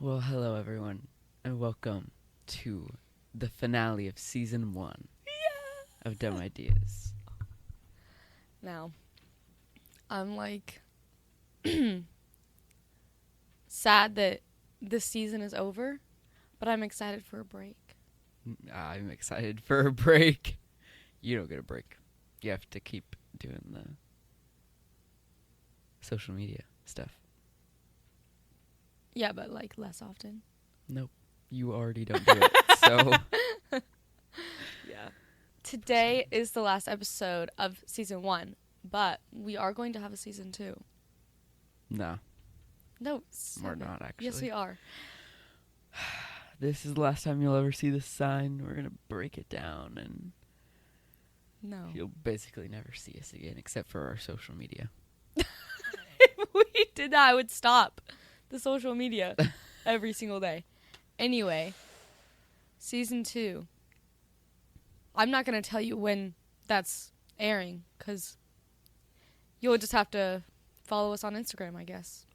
Well, hello everyone, and welcome to the finale of season 1 of Dumb Ideas. Now, I'm sad that this season is over, but I'm excited for a break. I'm excited for a break. You don't get a break. You have to keep doing the social media stuff. Yeah, but less often. Nope, you already don't do it. So, Yeah. Today is the last episode of season 1, but we are going to have a season 2. no, No, we're not actually. Yes, we are. This is the last time you'll ever see this sign. We're gonna break it down, and No. you'll basically never see us again, except for our social media. If we did that, I would stop the social media every single day. Anyway, season 2. I'm not going to tell you when that's airing, because you'll just have to follow us on Instagram, I guess,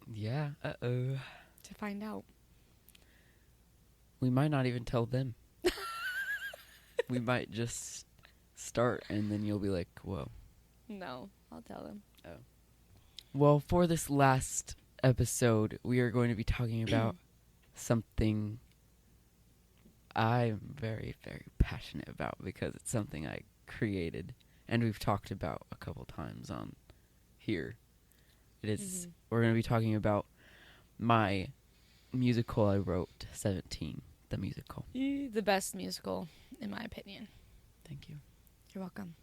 Yeah, uh-oh. to find out. We might not even tell them. We might just start, and then you'll be like, whoa. No, I'll tell them. Oh. Well, for this last episode, we are going to be talking about something I'm very, very passionate about because it's something I created and we've talked about a couple times on here. It is, We're going to be talking about my musical I wrote, 17, the musical. The best musical, in my opinion. Thank you. You're welcome.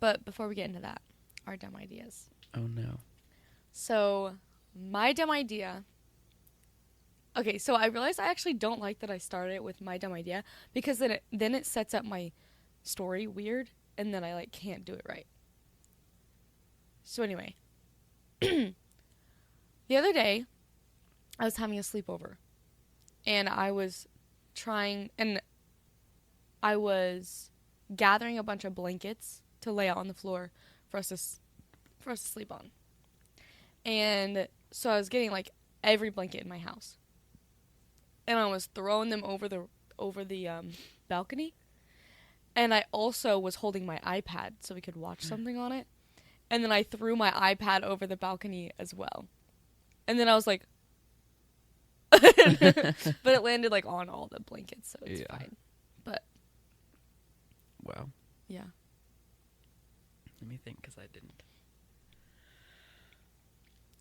But before we get into that, our dumb ideas. Oh, no. So, my dumb idea... Okay, so I realized I actually don't like that I started it with my dumb idea, because then it sets up my story weird, and then I can't do it right. So anyway, the other day, I was having a sleepover, and I was gathering a bunch of blankets to lay out on the floor for us to sleep on. And so I was getting every blanket in my house. And I was throwing them over the balcony. And I also was holding my iPad so we could watch something on it. And then I threw my iPad over the balcony as well. And then I was like... but it landed on all the blankets, so it's fine. But... Wow. Yeah. Let me think, because I didn't.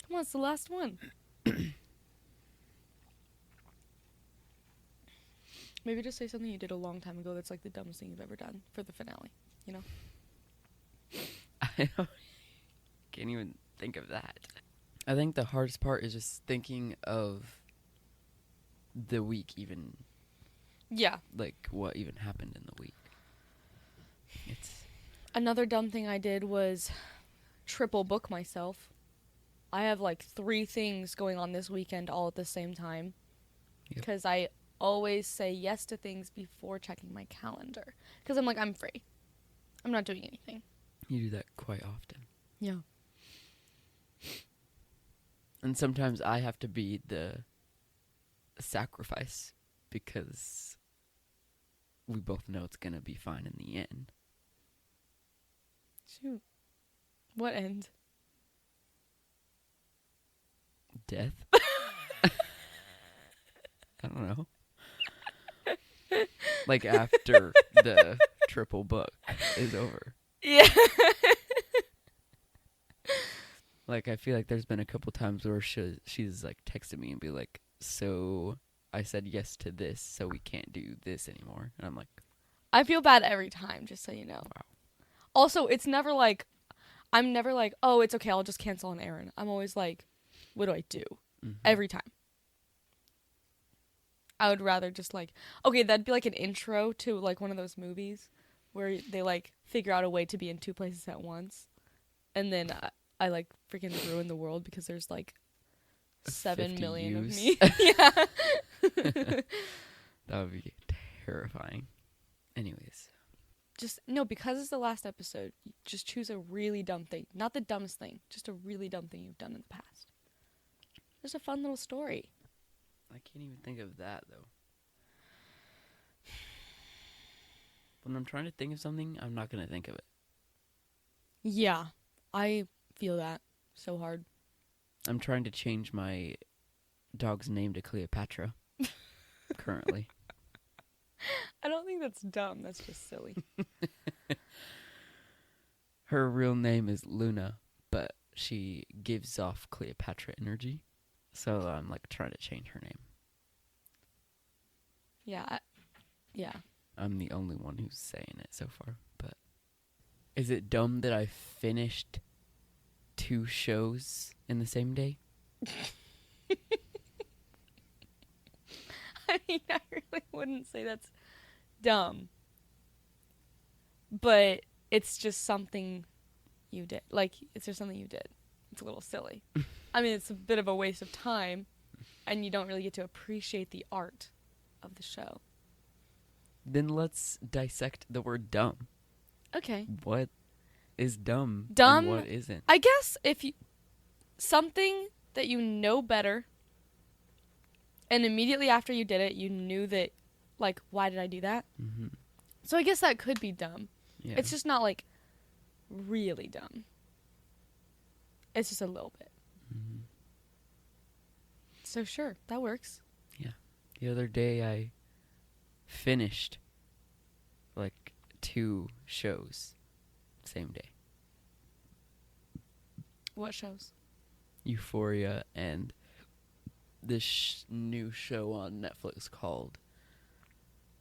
Come on, it's the last one. Maybe just say something you did a long time ago that's the dumbest thing you've ever done for the finale, you know? I can't even think of that. I think the hardest part is just thinking of the week even. Yeah. What even happened in the week. Another dumb thing I did was triple book myself. I have 3 things going on this weekend all at the same time. Because I always say yes to things before checking my calendar. Because I'm free. I'm not doing anything. You do that quite often. Yeah. And sometimes I have to be the sacrifice because we both know it's going to be fine in the end. Shoot. What end? Death? I don't know. After the triple book is over. Yeah. I feel like there's been a couple times where she's texted me and be like, so I said yes to this, so we can't do this anymore. And I'm like... I feel bad every time, just so you know. Wow. Also, it's never I'm never oh, it's okay, I'll just cancel an errand. I'm always what do I do? Mm-hmm. Every time. I would rather just okay, that'd be an intro to one of those movies where they figure out a way to be in 2 places at once. And then I freaking ruin the world because there's 7 million of me. Yeah. That would be terrifying. Anyways. No, because it's the last episode, just choose a really dumb thing. Not the dumbest thing, just a really dumb thing you've done in the past. Just a fun little story. I can't even think of that, though. When I'm trying to think of something, I'm not going to think of it. Yeah, I feel that so hard. I'm trying to change my dog's name to Cleopatra currently. I don't think that's dumb. That's just silly. Her real name is Luna, but she gives off Cleopatra energy. So I'm like trying to change her name. Yeah. Yeah. I'm the only one who's saying it so far. But is it dumb that I finished 2 shows in the same day? I mean, I really wouldn't say that's dumb. But it's just something you did. Like, it's just something you did. It's a little silly. I mean, it's a bit of a waste of time, and you don't really get to appreciate the art of the show. Then let's dissect the word dumb. Okay. What is dumb, Dumb, and what isn't? I guess if you... Something that you know better, and immediately after you did it, you knew that, like, why did I do that? Mm-hmm. So I guess that could be dumb. Yeah. It's just not, like, really dumb. It's just a little bit. Mm-hmm. So sure, that works. Yeah. The other day I finished like 2 shows same day. What shows? Euphoria and this new show on Netflix called,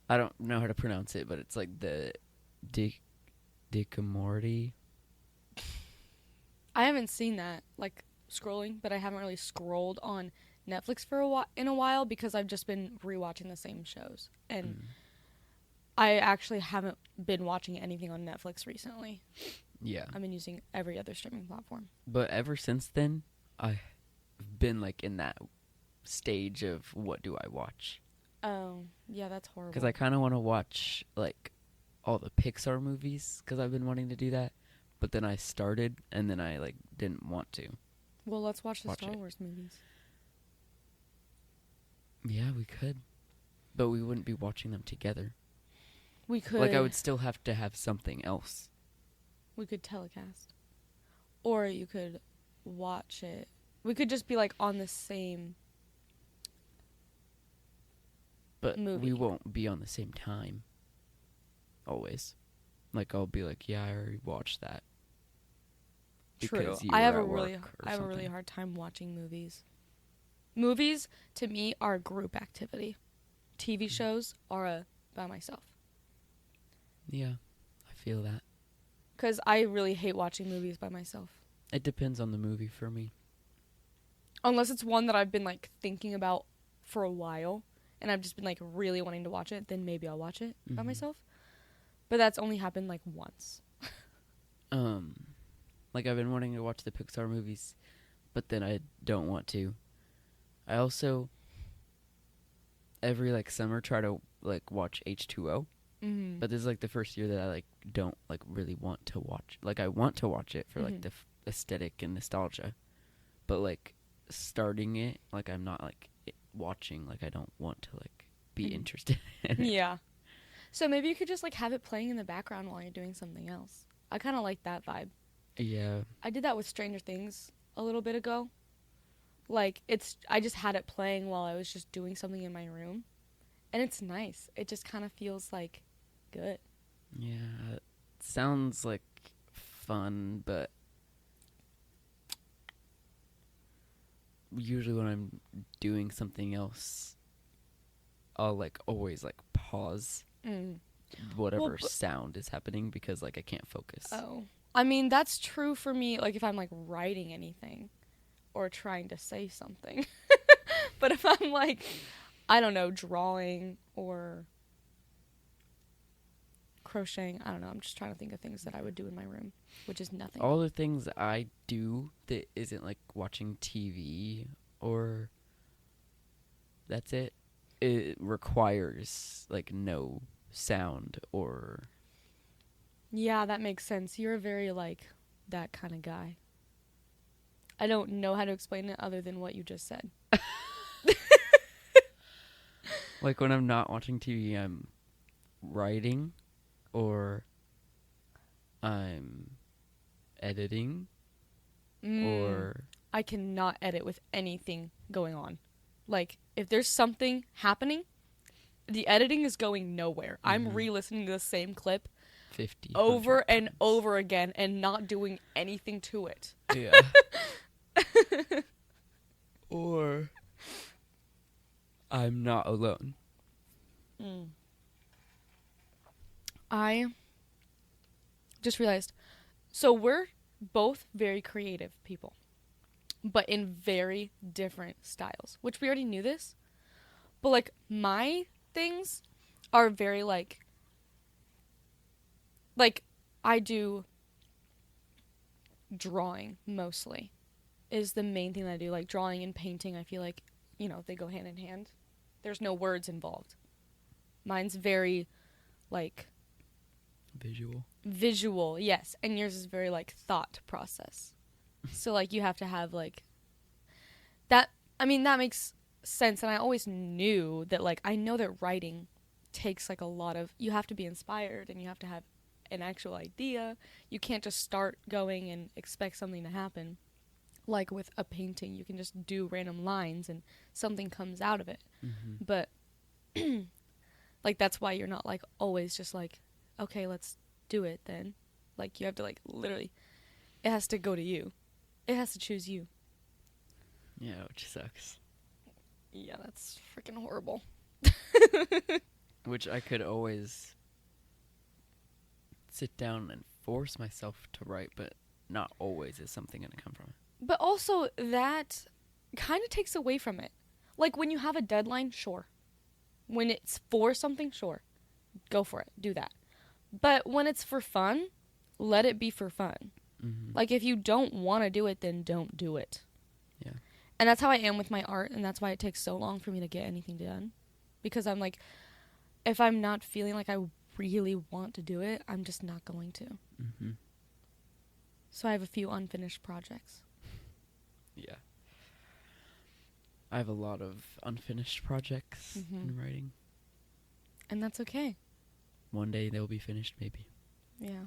I don't know how to pronounce it, but it's like the Dick and Morty. I haven't seen that, like, scrolling, but I haven't really scrolled on Netflix for in a while because I've just been rewatching the same shows. And I actually haven't been watching anything on Netflix recently. Yeah. I've been using every other streaming platform. But ever since then, I've been like in that stage of what do I watch? Oh, yeah, that's horrible. Because I kind of want to watch like all the Pixar movies because I've been wanting to do that. But then I started and then I like didn't want to. Well, let's watch the Watch Star it. Wars movies. Yeah, we could. But we wouldn't be watching them together. We could. Like I would still have to have something else. We could telecast. Or you could watch it. We could just be like on the same But movie. we won't be on the same time. Always. Like I'll be like, yeah, I already watched that. True. Because you I were have at a really work or I have a really something. hard time watching movies. Movies to me are a group activity. TV shows are a by myself. Yeah, I feel that. Cuz I really hate watching movies by myself. It depends on the movie for me. Unless it's one that I've been like thinking about for a while and I've just been like really wanting to watch it, then maybe I'll watch it by Mhm. myself. But that's only happened like once. Like I've been wanting to watch the Pixar movies, but then I don't want to. I also every like summer try to like watch H2O, Mm-hmm. but this is like the first year that I like don't like really want to watch. Like I want to watch it for like the aesthetic and nostalgia, but like starting it, like I'm not like watching. Like I don't want to like be interested in it. Yeah. So maybe you could just like have it playing in the background while you're doing something else. I kind of like that vibe. Yeah. I did that with Stranger Things a little bit ago. Like I just had it playing while I was just doing something in my room. And it's nice. It just kind of feels like good. Yeah. It sounds like fun, but usually when I'm doing something else, I'll like always like pause whatever sound is happening because like I can't focus. Oh. I mean, that's true for me, like, if I'm, like, writing anything or trying to say something. But if I'm, like, I don't know, drawing or crocheting, I don't know, I'm just trying to think of things that I would do in my room, which is nothing. All the things I do that isn't, like, watching TV or that's it requires, like, no sound or... Yeah, that makes sense. You're a very, like, that kind of guy. I don't know how to explain it other than what you just said. Like when I'm not watching TV, I'm writing or I'm editing or I cannot edit with anything going on. Like, if there's something happening, the editing is going nowhere. I'm re-listening to the same clip 50 over and times. over again and not doing anything to it. Yeah. Or I'm not alone. I just realized, so we're both very creative people, but in very different styles, which we already knew this. But, like, my things are very, like, I do drawing mostly is the main thing that I do. Like, drawing and painting, I feel like, you know, they go hand in hand. There's no words involved. Mine's very, like... Visual, yes. And yours is very, like, thought process. So, like, you have to have, like... That makes sense. And I always knew that, like, I know that writing takes, like, a lot of... You have to be inspired and you have to have an actual idea. You can't just start going and expect something to happen. Like with a painting, you can just do random lines and something comes out of it. But like that's why you're not like always just like, okay, let's do it then. Like you have to like literally, it has to go to you. It has to choose you. Yeah, which sucks. Yeah, that's freaking horrible. Which I could always sit down and force myself to write, but not always is something going to come from it. But also, that kind of takes away from it. Like, when you have a deadline, sure. When it's for something, sure. Go for it. Do that. But when it's for fun, let it be for fun. Like, if you don't want to do it, then don't do it. Yeah. And that's how I am with my art, and that's why it takes so long for me to get anything done. Because I'm like, if I'm not feeling like I really want to do it, I'm just not going to. So I have a few unfinished projects. Yeah. I have a lot of unfinished projects in writing. And that's okay. One day they'll be finished, maybe. Yeah.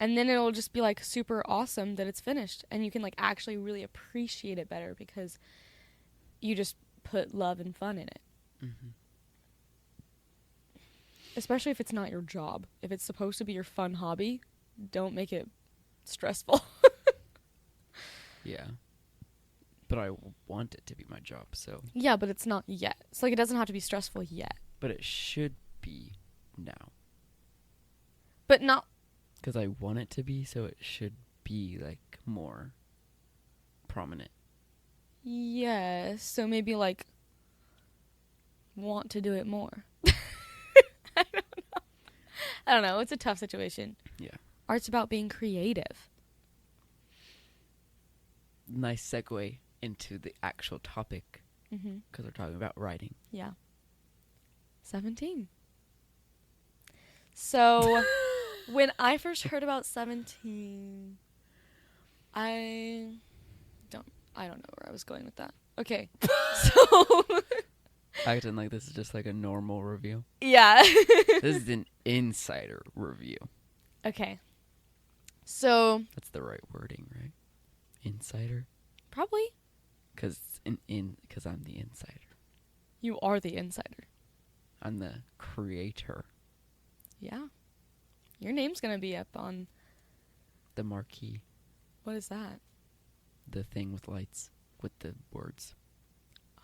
And then it'll just be, like, super awesome that it's finished. And you can, like, actually really appreciate it better because you just put love and fun in it. Especially if it's not your job. If it's supposed to be your fun hobby, don't make it stressful. Yeah. But I want it to be my job, so... Yeah, but it's not yet. It's like it doesn't have to be stressful yet. But it should be now. But not... Because I want it to be, so it should be, like, more prominent. Yes. So maybe, like, want to do it more. I don't know. It's a tough situation. Yeah. Art's about being creative. Nice segue into the actual topic. Because we're talking about writing. Yeah. 17. So, when I first heard about 17, I don't know where I was going with that. Okay. So... Acting like this is just like a normal review. Yeah. This is an insider review. Okay. So... That's the right wording, right? Insider? Probably. Because I'm the insider. You are the insider. I'm the creator. Yeah. Your name's going to be up on... The marquee. What is that? The thing with lights. With the words.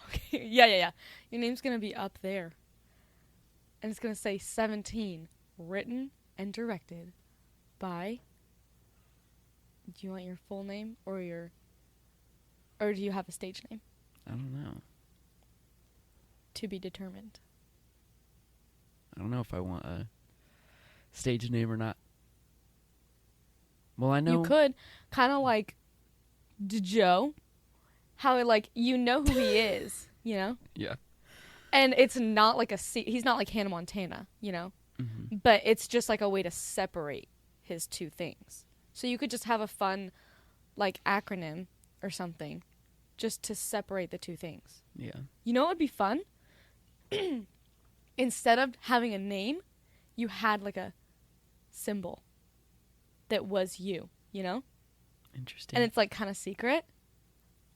Okay. Yeah. Your name's going to be up there. And it's going to say 17. Written and directed by... Do you want your full name or your... Or do you have a stage name? I don't know. To be determined. I don't know if I want a stage name or not. Well, I know... You could. Kind of like Joe. How, like, you know who he is, you know? Yeah. And it's not like he's not like Hannah Montana, you know? But it's just like a way to separate his two things. So you could just have a fun, like acronym or something just to separate the two things. Yeah. You know what would be fun? Instead of having a name, you had like a symbol that was you know? Interesting. And it's like kind of secret,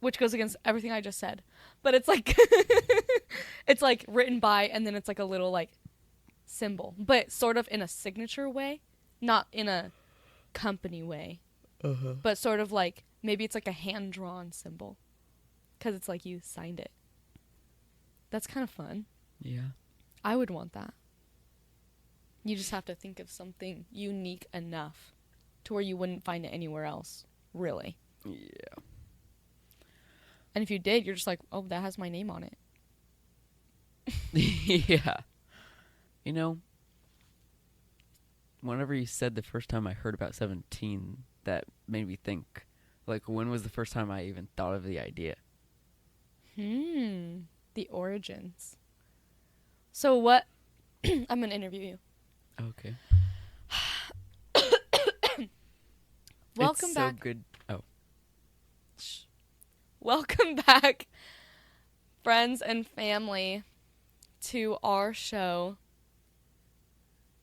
which goes against everything I just said. But it's like it's like written by, and then it's like a little like symbol, but sort of in a signature way, not in a company way. But sort of like maybe it's like a hand-drawn symbol because it's like you signed it. That's kind of fun. Yeah. I would want that. You just have to think of something unique enough to where you wouldn't find it anywhere else, really. Yeah. And if you did, you're just like, oh, that has my name on it. Yeah. You know, whenever you said the first time I heard about 17, that made me think, like, when was the first time I even thought of the idea? The origins. So what? I'm going to interview you. Okay. Welcome it's back. So good. Oh. Welcome back, friends and family, to our show,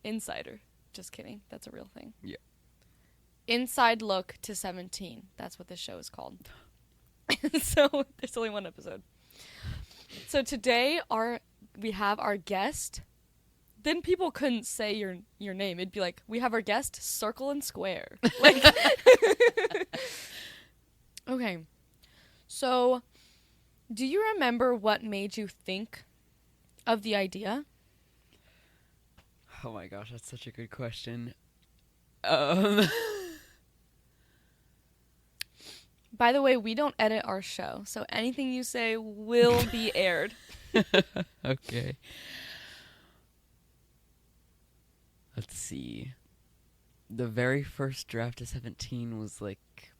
Insider. Just kidding. That's a real thing. Yeah. Inside Look to 17. That's what this show is called. So there's only one episode. So today we have our guest. Then people couldn't say your name. It'd be like, we have our guest, Circle and Square. Like, okay. So, do you remember what made you think of the idea? Oh my gosh, that's such a good question. By the way, we don't edit our show, so anything you say will be aired. Okay. Let's see. The very first draft of 17 was like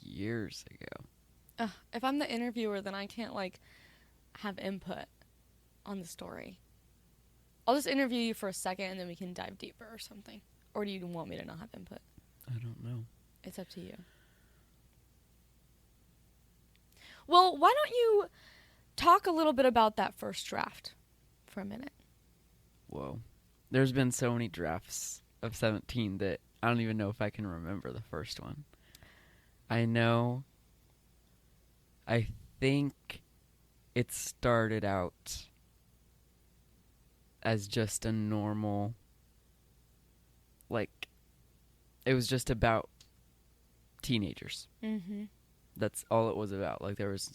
years ago. If I'm the interviewer, then I can't like have input on the story. I'll just interview you for a second and then we can dive deeper or something. Or do you want me to not have input? I don't know. It's up to you. Well, why don't you talk a little bit about that first draft for a minute? Whoa. There's been so many drafts of 17 that I don't even know if I can remember the first one. I think it started out as just a normal, like, it was just about teenagers. Mm-hmm. That's all it was about. Like, it was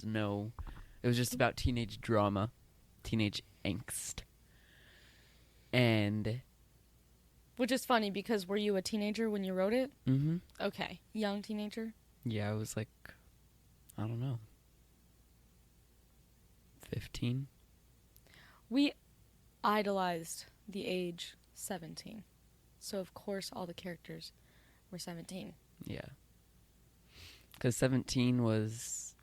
just about teenage drama, teenage angst. And... Which is funny, because were you a teenager when you wrote it? Mm-hmm. Okay. Young teenager? Yeah, I was like, I don't know, 15? We idolized the age 17. So, of course, all the characters were 17. Yeah. Because 17 was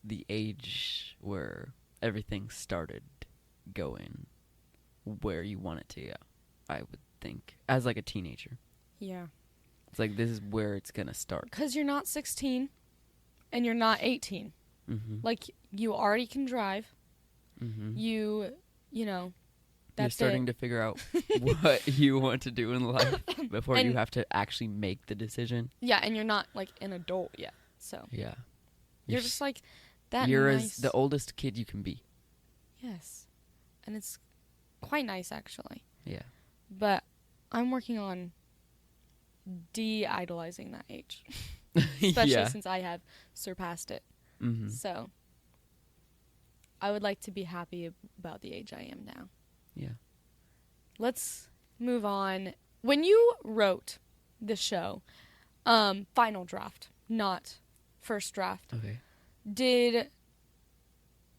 the age where everything started going where you want it to go, I would think, as like a teenager. Yeah. It's like, this is where it's going to start. Because you're not 16 and you're not 18. Mm-hmm. Like, you already can drive. Mm-hmm. You know, You're that's starting it. to figure out what you want to do in life before you And- have to actually make the decision. Yeah, and you're not, like, an adult yet. So, Yeah. you're just, like, that You're nice. as the oldest kid you can be. Yes. And it's quite nice, actually. Yeah. But I'm working on de-idolizing that age. Especially Yeah. since I have surpassed it. Mm-hmm. So, I would like to be happy about the age I am now. Yeah. Let's move on. When you wrote the show, final draft, not first draft, Okay. did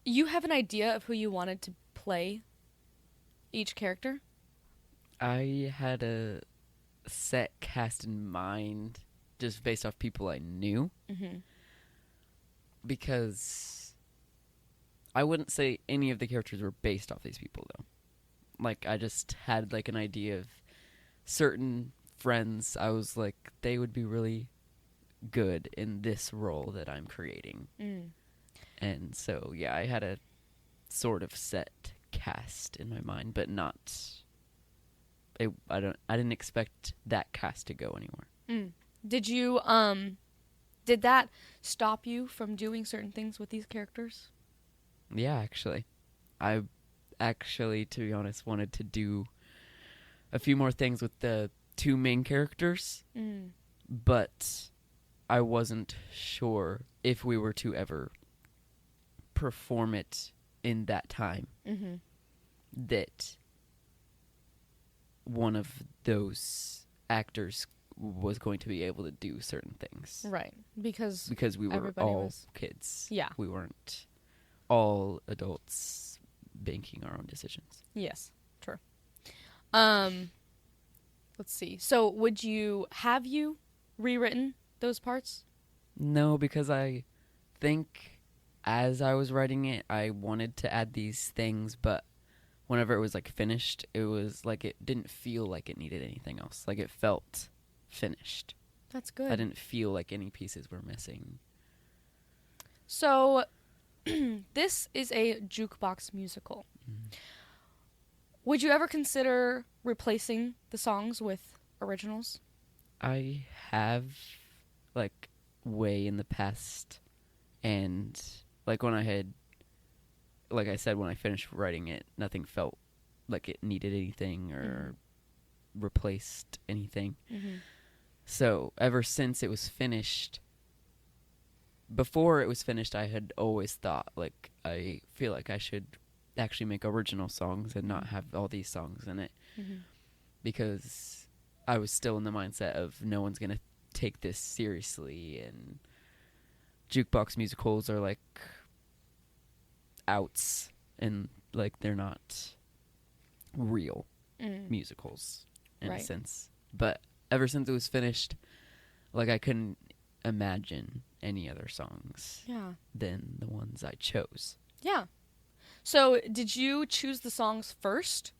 you have an idea of who you wanted to play each character? I had a set cast in mind just based off people I knew. Mm-hmm. Because I wouldn't say any of the characters were based off these people, though. Like, I just had, like, an idea of certain friends, I was like, they would be really good in this role that I'm creating. And so, yeah, I had a sort of set cast in my mind, but not. I didn't expect that cast to go anywhere. Did you did that stop you from doing certain things with these characters? Yeah, actually. I actually, to be honest, wanted to do a few more things with the two main characters, but I wasn't sure if we were to ever perform it in that time that one of those actors was going to be able to do certain things. Right. Because we were all kids. Yeah. We weren't all adults making our own decisions. Yes. True. Let's see. So have you rewritten those parts? No, because I think as I was writing it, I wanted to add these things, but whenever it was like finished, it was like it didn't feel like it needed anything else. Like it felt finished. That's good. I didn't feel like any pieces were missing. So this is a jukebox musical. Would you ever consider replacing the songs with originals? I have, like, way in the past, and like when I said, when I finished writing it, nothing felt like it needed anything or replaced anything. So ever since it was finished, before it was finished, I had always thought, like, I feel like I should actually make original songs and not have all these songs in it, because I was still in the mindset of no one's gonna take this seriously, and jukebox musicals are like outs, and like they're not real musicals in a sense. But ever since it was finished, like, I couldn't imagine any other songs than the ones I chose. Yeah. So did you choose the songs first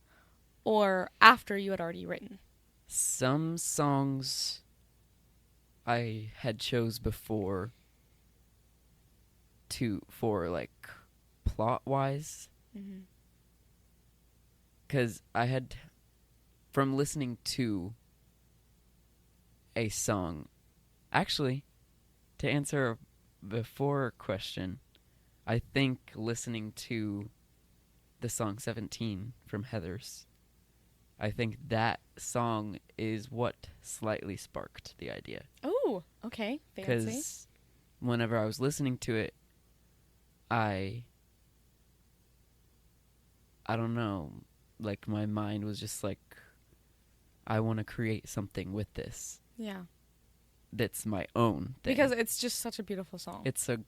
or after you had already written? Some songs I had chose before for like plot wise, because I had, from listening to a song, actually, to answer a before question, I think listening to the song 17 from Heathers, I think that song is what slightly sparked the idea. Oh, okay. Fancy. Because whenever I was listening to it, I don't know, like, my mind was just like, I want to create something with this. Yeah. That's my own thing. Because it's just such a beautiful song. It's an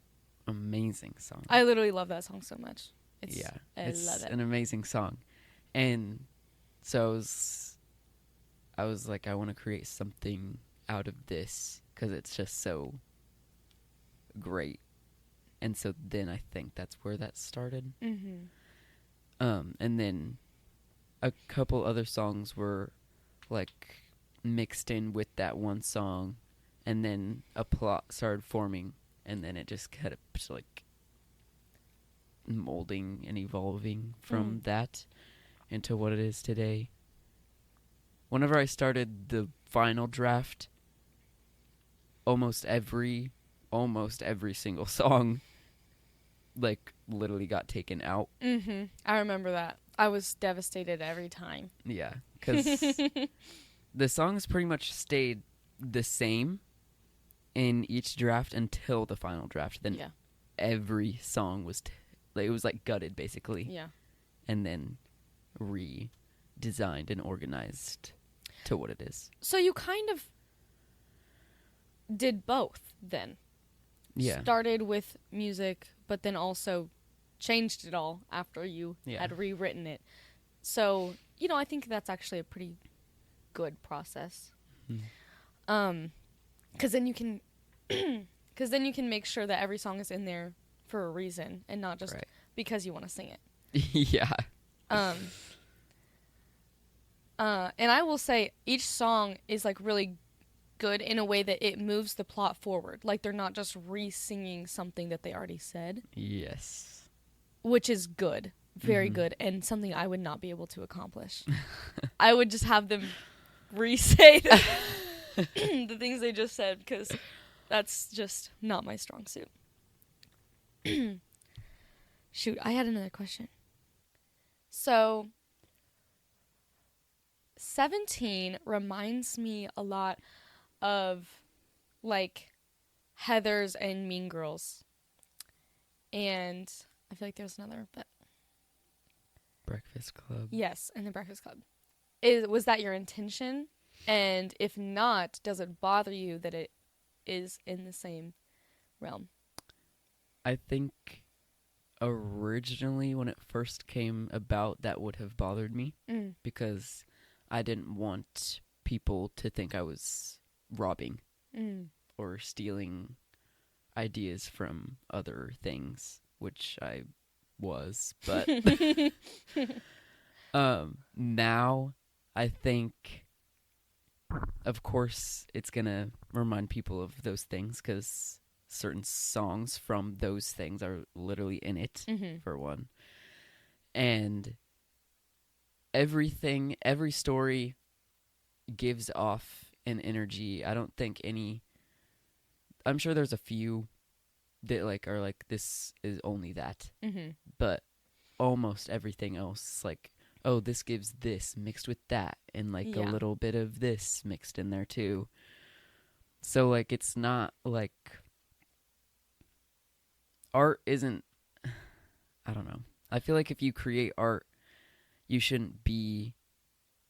amazing song. I literally love that song so much. It's love it. An amazing song. And so I was like, I want to create something out of this because it's just so great. And so then I think that's where that started. And then a couple other songs were like mixed in with that one song, and then a plot started forming, and then it just kept like molding and evolving from that into what it is today. Whenever I started the final draft, almost every single song like literally got taken out. I remember that. I was devastated every time. Yeah, because the songs pretty much stayed the same in each draft until the final draft. Then every song was it was like gutted basically. Yeah. And then redesigned and organized to what it is. So you kind of did both then. Yeah. Started with music, but then also changed it all after you had rewritten it. So, I think that's actually a pretty good process. Because then you can make sure that every song is in there for a reason and not just because you want to sing it. Yeah. And I will say each song is like really good in a way that it moves the plot forward. Like they're not just re-singing something that they already said, Yes. which is good, very good, and something I would not be able to accomplish. I would just have them re-say the things they just said because that's just not my strong suit. Shoot, I had another question. So, 17 reminds me a lot of, like, Heathers and Mean Girls. And I feel like there's another, but... Breakfast Club. Yes, and The Breakfast Club. Was that your intention? And if not, does it bother you that it is in the same realm? I think originally when it first came about, that would have bothered me because I didn't want people to think I was robbing or stealing ideas from other things, which I was. But now I think, of course, it's going to remind people of those things because certain songs from those things are literally in it, for one. And every story gives off an energy. I don't think I'm sure there's a few that like are like, this is only that. But almost everything else, like, oh, this gives this mixed with that, and like a little bit of this mixed in there too. So like, it's not like art isn't, I don't know. I feel like if you create art, you shouldn't be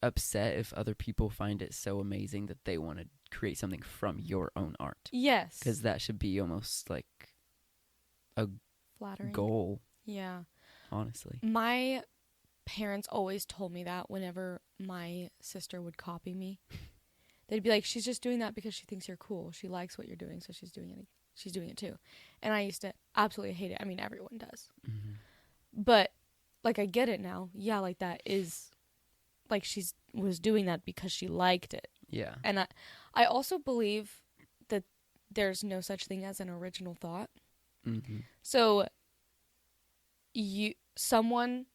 upset if other people find it so amazing that they want to create something from your own art. Yes. Because that should be almost like a flattering goal. Yeah. Honestly. My parents always told me that whenever my sister would copy me. They'd be like, she's just doing that because she thinks you're cool. She likes what you're doing, so she's doing it. She's doing it too. And I used to absolutely hate it. I mean, everyone does. But, like, I get it now. Yeah, like, that is, like, was doing that because she liked it. Yeah. And I also believe that there's no such thing as an original thought. So, someone,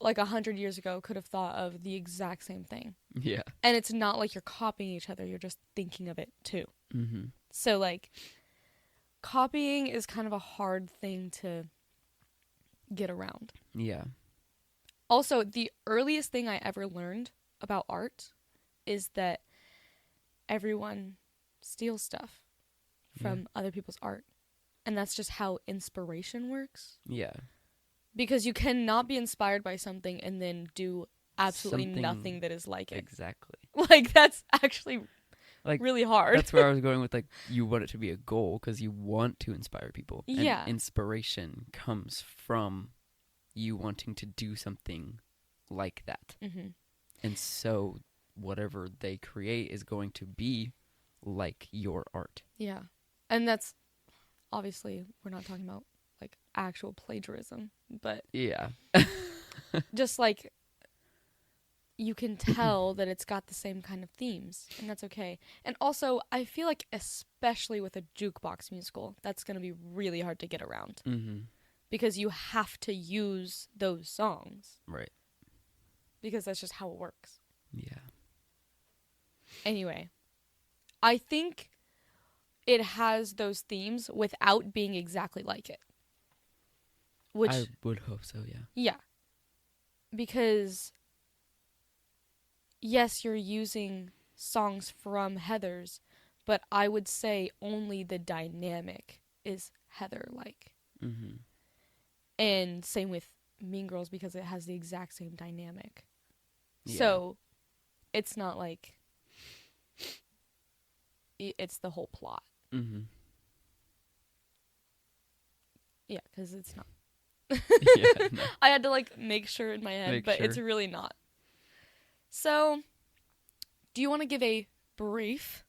like, 100 years ago could have thought of the exact same thing. Yeah. And it's not like you're copying each other. You're just thinking of it, too. So, like, copying is kind of a hard thing to get around. Yeah. Also, the earliest thing I ever learned about art is that everyone steals stuff from other people's art. And that's just how inspiration works. Yeah. Because you cannot be inspired by something and then do absolutely nothing that is like it. Exactly. Like, that's actually like really hard. That's where I was going with, like, you want it to be a goal because you want to inspire people. Yeah. And inspiration comes from you wanting to do something like that. And so whatever they create is going to be like your art. Yeah. And that's, obviously, we're not talking about, like, actual plagiarism, but... Yeah. just, like, you can tell that it's got the same kind of themes, and that's okay. And also, I feel like, especially with a jukebox musical, that's going to be really hard to get around. Because you have to use those songs. Right. Because that's just how it works. Yeah. Anyway, I think it has those themes without being exactly like it. Which I would hope so, yeah. Yeah. Because, yes, you're using songs from Heathers, but I would say only the dynamic is Heather-like. And same with Mean Girls because it has the exact same dynamic. Yeah. So, it's not like it's the whole plot. Yeah, because it's not. Yeah, no. I had to, like, make sure in my head, but it's really not. So, do you want to give a brief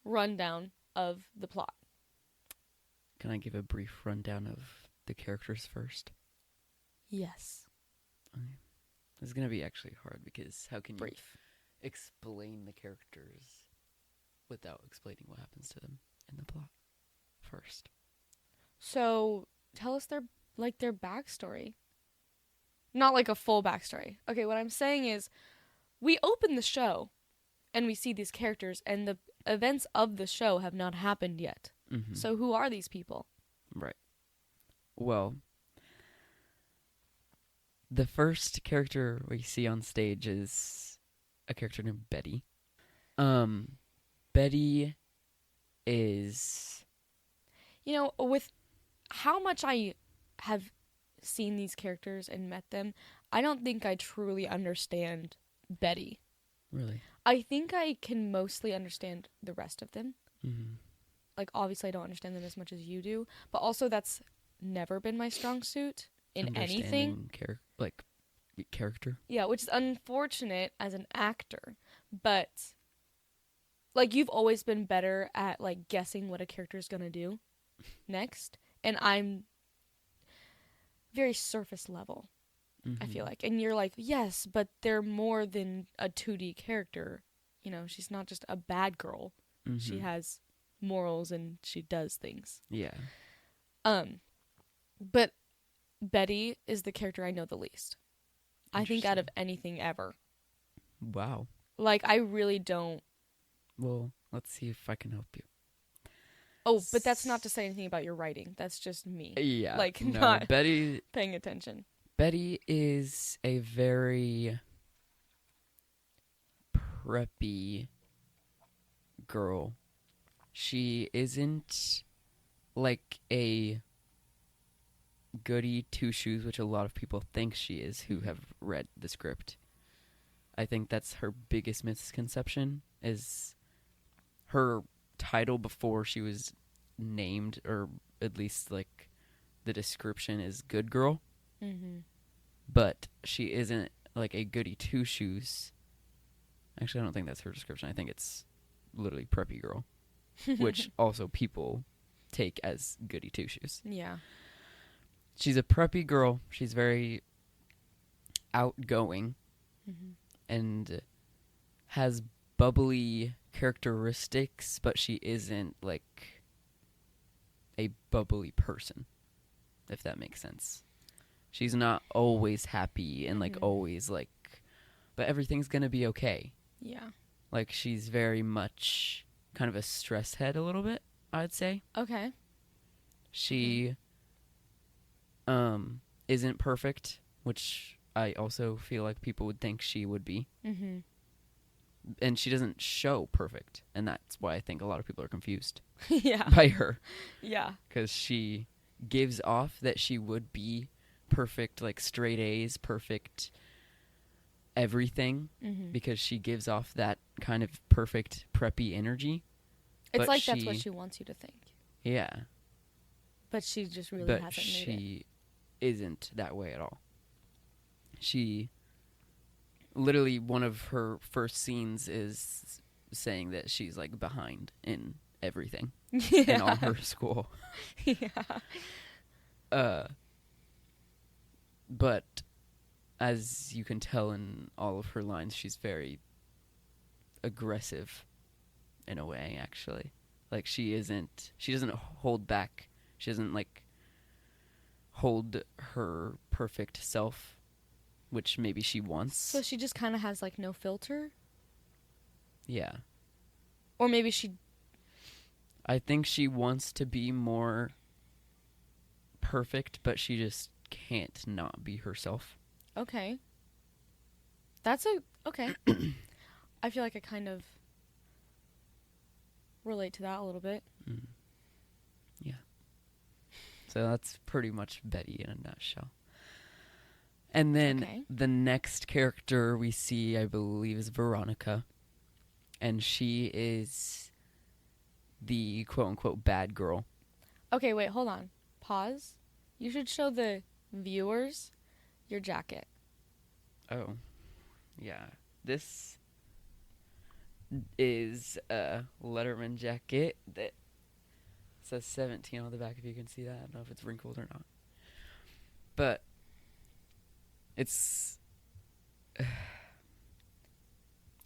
rundown of the plot? Can I give a brief rundown of the characters first? Yes. Okay. It's gonna be actually hard because how can you Brief. explain the characters without explaining what happens to them in the plot first? So tell us their backstory. Not like a full backstory. Okay, what I'm saying is we open the show and we see these characters and the events of the show have not happened yet. Mm-hmm. So who are these people? Right. Well, the first character we see on stage is a character named Betty. Betty is... You know, with how much I have seen these characters and met them, I don't think I truly understand Betty. Really? I think I can mostly understand the rest of them. Mm-hmm. Like, obviously, I don't understand them as much as you do, but also that's never been my strong suit in anything. Character? Yeah, which is unfortunate as an actor, but like you've always been better at like guessing what a character is gonna do next, and I'm very surface level. Mm-hmm. I feel like, and you're like, yes, but they're more than a 2D character. You know, she's not just a bad girl. Mm-hmm. She has morals and she does things. Yeah. But Betty is the character I know the least. I think out of anything ever. Wow. Like, I really don't. Well, let's see if I can help you. Oh, but that's not to say anything about your writing. That's just me. Yeah. Like, no, not Betty paying attention. Betty is a very preppy girl. She isn't like a goody two-shoes, which a lot of people think she is who have read the script. I think that's her biggest misconception, is her title before she was named, or at least like the description is good girl. Mm-hmm. But she isn't like a goody two-shoes. Actually, I don't think that's her description. I think it's literally preppy girl, which also people take as goody two-shoes. Yeah. She's a preppy girl. She's very outgoing and has bubbly characteristics, but she isn't like a bubbly person, if that makes sense. She's not always happy and like always like, but everything's gonna be okay. Yeah. Like, she's very much kind of a stress head a little bit, I'd say. Okay. She isn't perfect, which I also feel like people would think she would be. Mm-hmm. And she doesn't show perfect, and that's why I think a lot of people are confused Yeah. by her. Yeah. Because she gives off that she would be perfect, like straight A's, perfect everything, because she gives off that kind of perfect preppy energy. It's But like that's what she wants you to think. Yeah. But she just really But hasn't made it. she isn't that way at all. She, literally, one of her first scenes is saying that she's like behind in everything in all her school. Yeah. But as you can tell in all of her lines, she's very aggressive in a way, actually. Like, she doesn't hold back. She doesn't like hold her perfect self, which maybe she wants. So she just kind of has like no filter? Yeah. Or maybe she... I think she wants to be more perfect, but she just can't not be herself. Okay. That's okay. I feel like I kind of relate to that a little bit. Mm. Yeah. So that's pretty much Betty in a nutshell. And then the next character we see, I believe, is Veronica. And she is the quote-unquote bad girl. Okay, wait, hold on. Pause. You should show the viewers your jacket. Oh. Yeah. This is a Letterman jacket that says 17 on the back, if you can see that. I don't know if it's wrinkled or not. But it's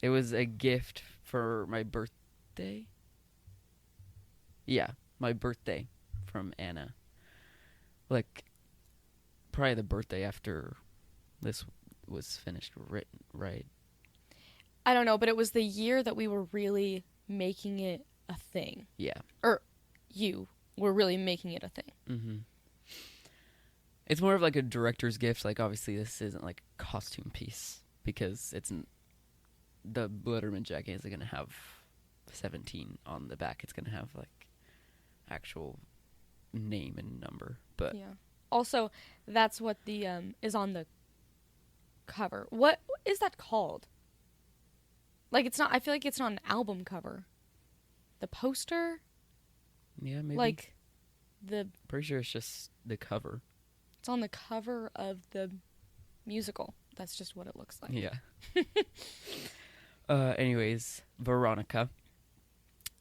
It was a gift for my birthday. Yeah, my birthday from Anna. Like, probably the birthday after this was finished written, right? I don't know, but it was the year that we were really making it a thing. Yeah. Or you were really making it a thing. Mm-hmm. It's more of like a director's gift. Like, obviously, this isn't like a costume piece because the Letterman jacket isn't going to have 17 on the back. It's going to have like actual name and number. But Yeah. Also, that's what the is on the cover. What is that called? Like, it's not. I feel like it's not an album cover. The poster, yeah, maybe. like the Pretty sure it's just the cover. it's on the cover of the musical. That's just what it looks like. Yeah. Anyways, Veronica.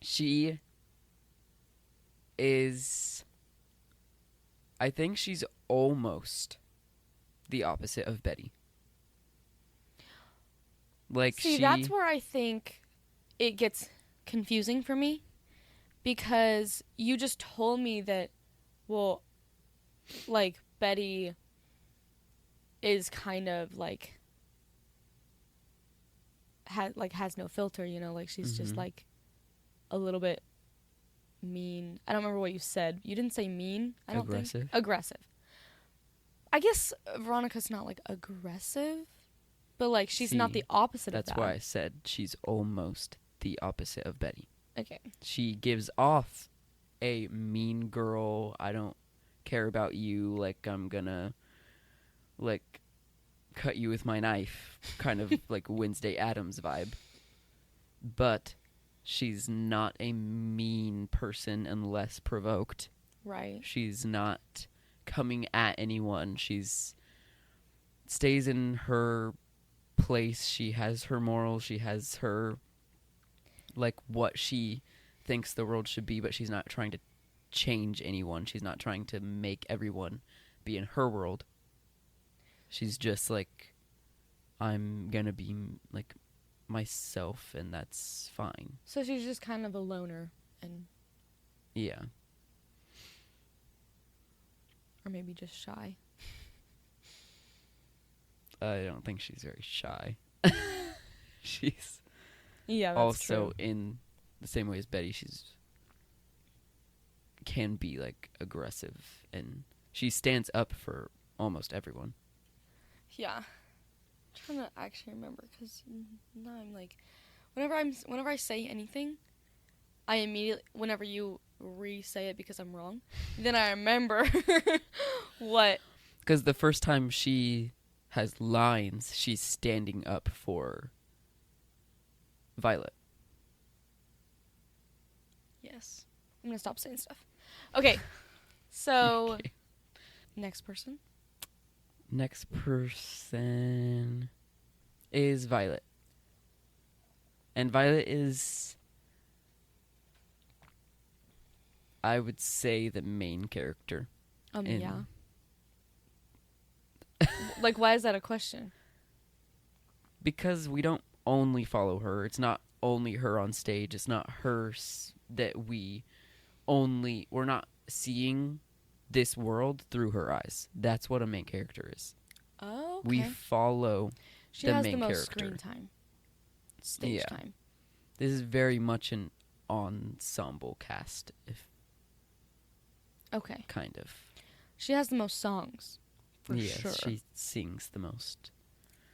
She is. I think she's almost the opposite of Betty. Like, See, that's where I think it gets confusing for me, because you just told me that, well, like, Betty is kind of like has no filter, you know, like she's just like a little bit mean. I don't remember what you said. You didn't say mean. I don't Aggressive. think aggressive. I guess Veronica's not like aggressive, but like she's not the opposite of that. That's why I said she's almost the opposite of Betty. Okay. She gives off a mean girl, I don't care about you, like I'm gonna like cut you with my knife, kind of like Wednesday Addams vibe. But she's not a mean person unless provoked. Right. She's not coming at anyone. She's stays in her place. She has her morals. She has her, like, what she thinks the world should be, but she's not trying to change anyone. She's not trying to make everyone be in her world. She's just like, I'm gonna be like myself, and that's fine. So she's just kind of a loner, and Yeah. or maybe just shy. I don't think she's very shy. She's Yeah, that's also true. in the same way as Betty. She's can be like aggressive, and she stands up for almost everyone. Yeah. I'm trying to actually remember, because now I'm like, whenever I say anything, I immediately, whenever you re-say it because I'm wrong, then I remember what. Because the first time she has lines, she's standing up for Violet. Yes. I'm gonna stop saying stuff. Okay. So, Okay. Next person. Next person is Violet. And Violet is, I would say, the main character. Yeah. Like, why is that a question? Because we don't only follow her. It's not only her on stage. It's not her that we're not seeing this world through her eyes. That's what a main character is. Oh, okay. We follow She the has main the most character. screen time. Stage Yeah. time. This is very much an ensemble cast, if Okay. kind of. She has the most songs. For Yes, sure. she sings the most.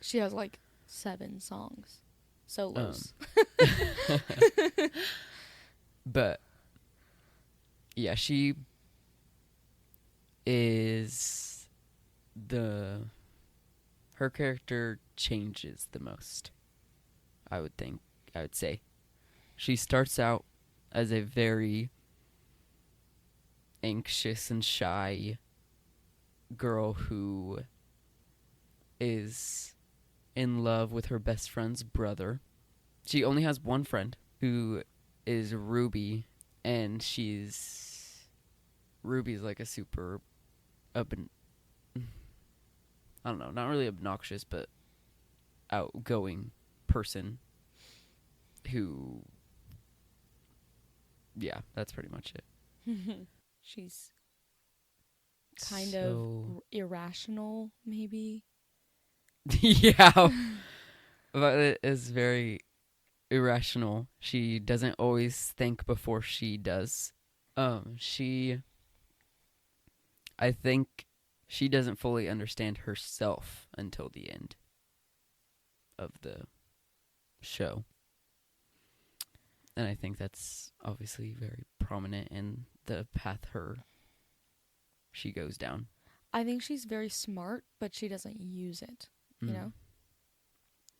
She has like 7 songs. Solos. But yeah, she is her character changes the most. I would say. She starts out as a very anxious and shy girl who is in love with her best friend's brother. She only has one friend, who is Ruby, and Ruby's like a super I don't know, not really obnoxious, but outgoing person who, yeah, that's pretty much it. She's kind of irrational, maybe. Yeah, Violet is very irrational. She doesn't always think before she does. I think she doesn't fully understand herself until the end of the show. And I think that's obviously very prominent in the path she goes down. I think she's very smart, but she doesn't use it, you know?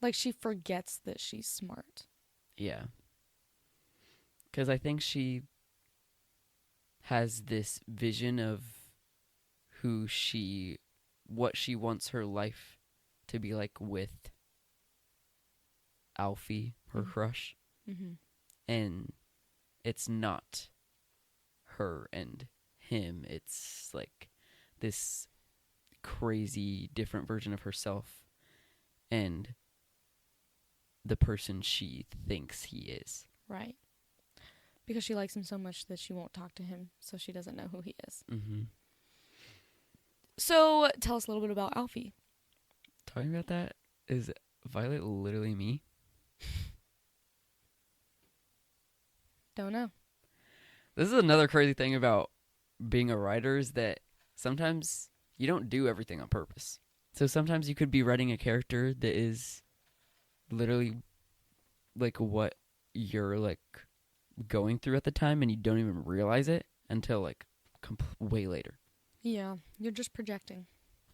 Like, she forgets that she's smart. Yeah. Because I think she has this vision of what she wants her life to be like with Alfie, her crush. Mm-hmm. And it's not her and him. It's like this crazy different version of herself and the person she thinks he is. Right. Because she likes him so much that she won't talk to him, so she doesn't know who he is. Mm-hmm. So, tell us a little bit about Alfie. Talking about that, is Violet literally me? Don't know. This is another crazy thing about being a writer is that sometimes you don't do everything on purpose. So sometimes you could be writing a character that is literally like what you're like going through at the time and you don't even realize it until like way later. Yeah, you're just projecting.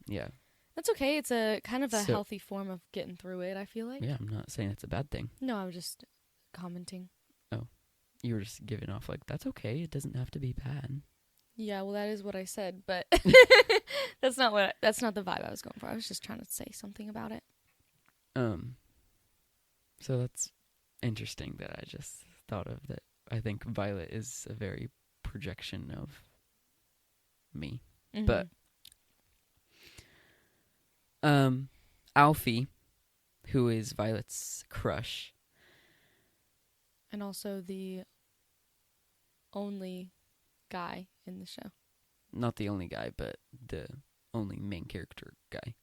Yeah. That's okay. It's a kind of a healthy form of getting through it, I feel like. Yeah, I'm not saying it's a bad thing. No, I was just commenting. Oh. You were just giving off like, that's okay. It doesn't have to be bad. Yeah, well, that is what I said, but that's not the vibe I was going for. I was just trying to say something about it. So that's interesting that I just thought of that. I think Violet is a very projection of me. Mm-hmm. But Alfie, who is Violet's crush, and also the only guy in the show. Not the only guy, but the only main character guy.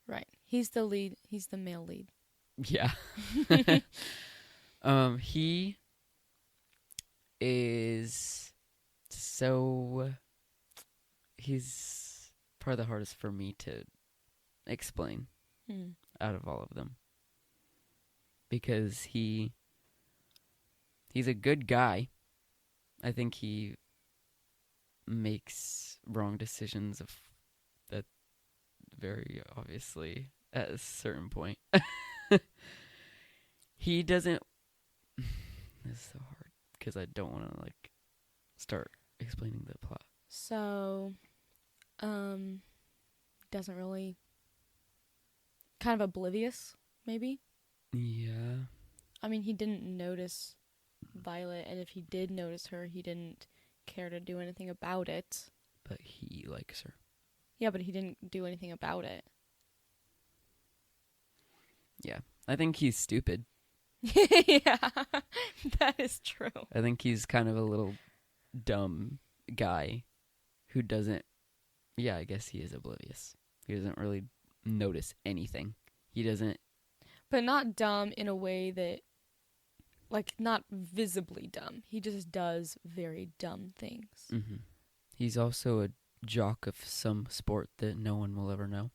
Right. He's the lead. He's the male lead. Yeah. He is he's probably the hardest for me to explain out of all of them. Because he's a good guy. I think he makes wrong decisions that very obviously at a certain point. He doesn't. This is so hard because I don't want to like start explaining the plot. So, doesn't really. Kind of oblivious, maybe. Yeah. I mean, he didn't notice Violet, and if he did notice her, he didn't care to do anything about it. But he likes her. Yeah, but he didn't do anything about it. Yeah. I think he's stupid. Yeah, that is true. I think he's kind of a little dumb guy who doesn't... Yeah, I guess he is oblivious. He doesn't really notice anything. He doesn't... But not dumb in a way that... Like, not visibly dumb. He just does very dumb things. Mm-hmm. He's also a jock of some sport that no one will ever know.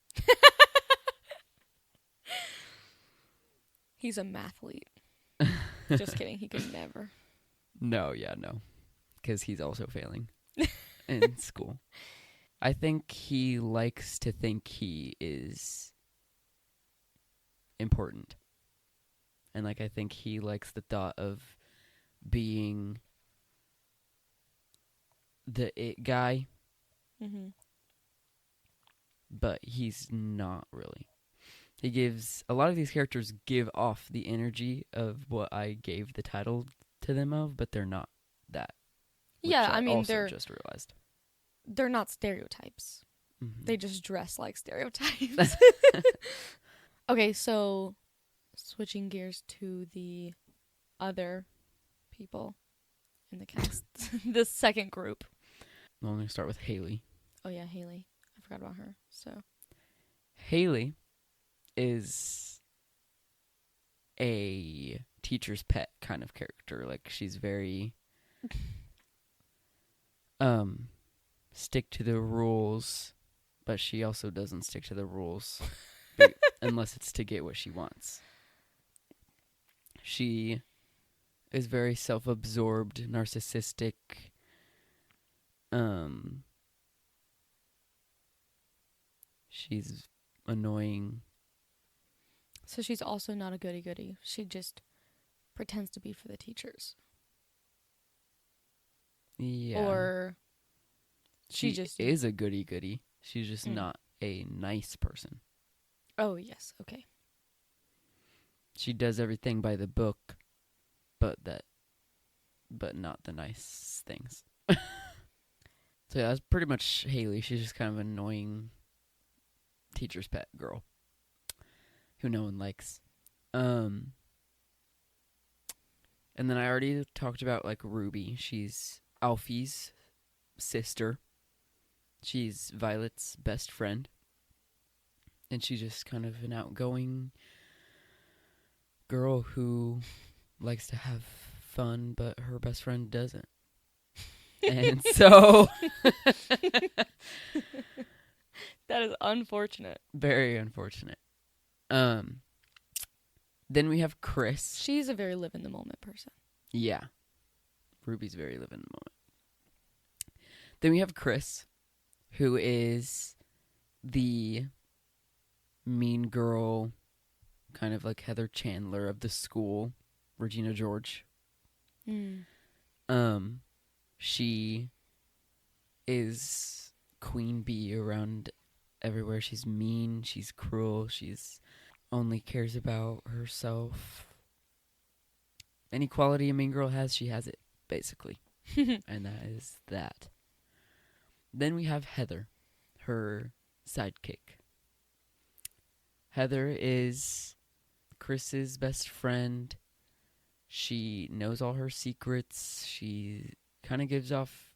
He's a mathlete. Just kidding. He could never. No. Because he's also failing in school. I think he likes to think he is important. And, like, I think he likes the thought of being the it guy. Mm-hmm. But he's not really. A lot of these characters give off the energy of what I gave the title to them of, but they're not that. Yeah, I mean, also just realized. They're not stereotypes. Mm-hmm. They just dress like stereotypes. Okay, so switching gears to the other people in the cast. The second group. Well, I'm going to start with Haley. Oh yeah, Haley. I forgot about her. So Haley is a teacher's pet kind of character. Like, she's very stick to the rules, but she also doesn't stick to the rules unless it's to get what she wants. She is very self-absorbed, narcissistic. She's annoying. so she's also not a goody goody. She just pretends to be for the teachers. Yeah. Or she just is a goody goody. She's just not a nice person. Oh, yes. Okay. She does everything by the book, but not the nice things. So yeah, that's pretty much Haley. She's just kind of an annoying teacher's pet girl who no one likes. And then I already talked about like Ruby. She's Alfie's sister. She's Violet's best friend. And she's just kind of an outgoing girl who likes to have fun, but her best friend doesn't. And so that is unfortunate. Very unfortunate. Then we have Chris. She's a very live in the moment person. Yeah. Ruby's very live in the moment. Then we have Chris, who is the mean girl, kind of like Heather Chandler of the school, Regina George. She is queen bee around everywhere. She's mean, she's cruel, she's only cares about herself. Any quality a mean girl has, she has it, basically. And that is that. Then we have Heather, her sidekick. Heather is Chris's best friend. She knows all her secrets. She kind of gives off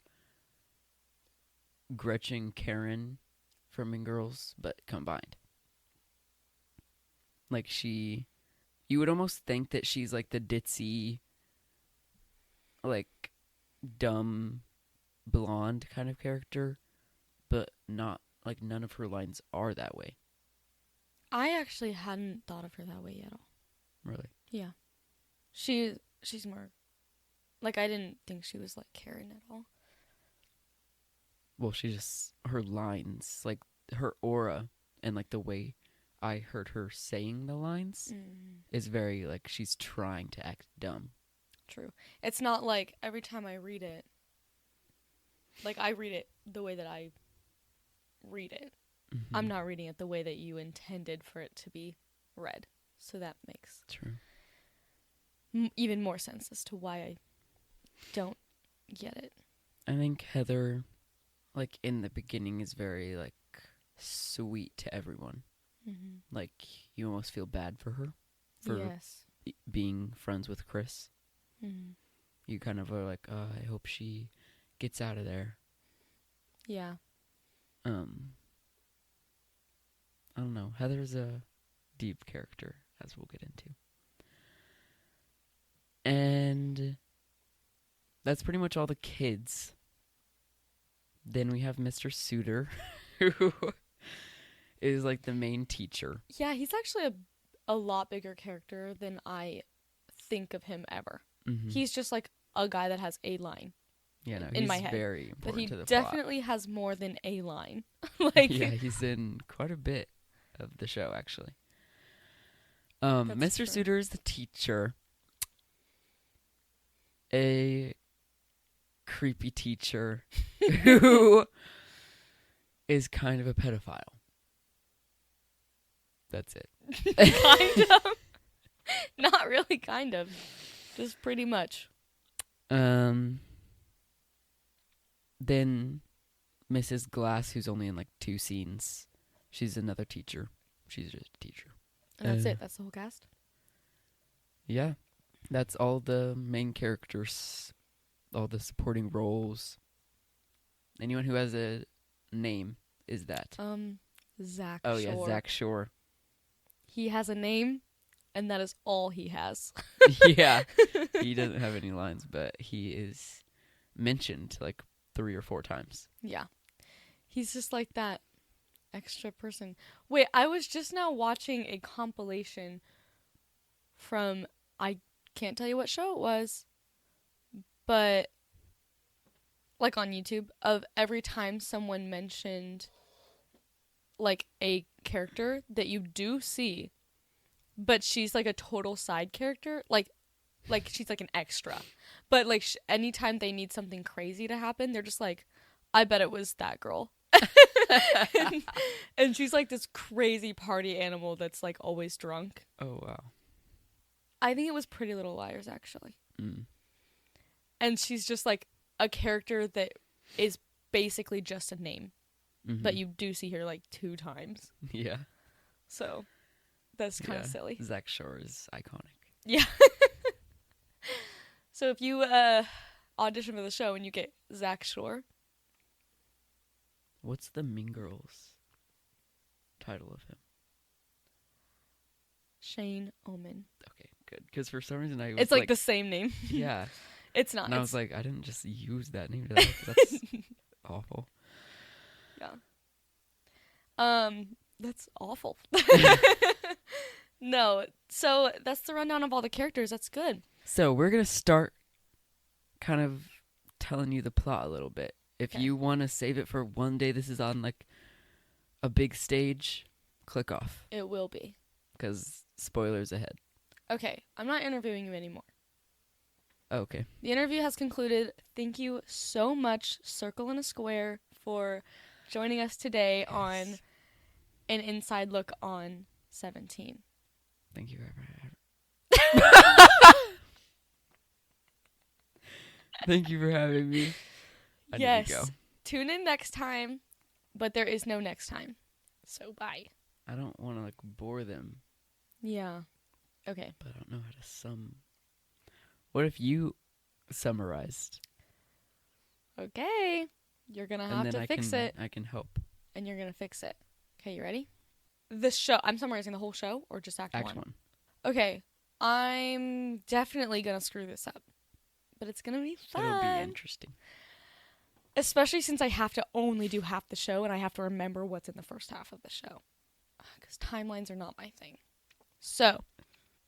Gretchen Karen from Mean Girls, but combined. Like, you would almost think that she's like the ditzy, like, dumb, blonde kind of character, but not, like, none of her lines are that way. I actually hadn't thought of her that way at all. Really? Yeah. She's more, like, I didn't think she was like Karen at all. Well, her lines, like, her aura, and, like, the way I heard her saying the lines is very, like, she's trying to act dumb. True. It's not like every time I read it, like, I read it the way that I read it. Mm-hmm. I'm not reading it the way that you intended for it to be read. So that makes even more sense as to why I don't get it. I think Heather, like, in the beginning is very, like, sweet to everyone. Mm-hmm. Like, you almost feel bad for her for being friends with Chris. Mm-hmm. You kind of are like, I hope she gets out of there. Yeah. I don't know. Heather's a deep character, as we'll get into. And that's pretty much all the kids. Then we have Mr. Suitor, who is like the main teacher. Yeah, he's actually a lot bigger character than I think of him ever. Mm-hmm. He's just like a guy that has a line. Yeah, no, he's very important to the plot. But he definitely has more than a line. Like, yeah, he's in quite a bit of the show, actually. Mr. Suitor is the teacher. A creepy teacher who is kind of a pedophile. That's it. Kind of. Not really kind of. Just pretty much. Then Mrs. Glass, who's only in like 2 scenes. She's another teacher. She's just a teacher. And that's it. That's the whole cast. Yeah. That's all the main characters, all the supporting roles. Anyone who has a name is that. Zach Oh, Shore. yeah, Zach Shore. He has a name, and that is all he has. Yeah. He doesn't have any lines, but he is mentioned like 3 or 4 times. Yeah. He's just like that extra person. Wait, I was just now watching a compilation from, I can't tell you what show it was, but like on YouTube, of every time someone mentioned like a character that you do see, but she's like a total side character, like she's like an extra, but like anytime they need something crazy to happen, they're just like, I bet it was that girl. and she's like this crazy party animal that's like always drunk. Oh, wow. I think it was Pretty Little Liars, actually. Mm. And she's just like a character that is basically just a name, but you do see her like 2 times. Yeah. So that's kind of silly. Zach Shore is iconic. Yeah. So if you audition for the show and you get Zach Shore. What's the Mean Girls title of him? Shane Omen. Okay, good. Because for some reason I was It's like the same name. Yeah. It's not. And I was like, I didn't just use that name. That's awful. Yeah. That's awful. No. So that's the rundown of all the characters. That's good. So we're going to start kind of telling you the plot a little bit. If you want to save it for one day, this is on like a big stage, click off. It will be. Because spoilers ahead. Okay. I'm not interviewing you anymore. Oh, okay. The interview has concluded. Thank you so much, Circle in a Square, for joining us today on an inside look on 17. Thank you. Thank you for having me. I need to go. Tune in next time, but there is no next time. So bye. I don't want to like bore them. Yeah. Okay. But I don't know how to sum. What if you summarized? Okay. You're going to have to fix it. I can help. And you're going to fix it. Okay, you ready? The show. I'm summarizing the whole show or just act one? Okay. I'm definitely going to screw this up. But it's going to be fun. It'll be interesting. Especially since I have to only do half the show and I have to remember what's in the first half of the show. Because timelines are not my thing. So,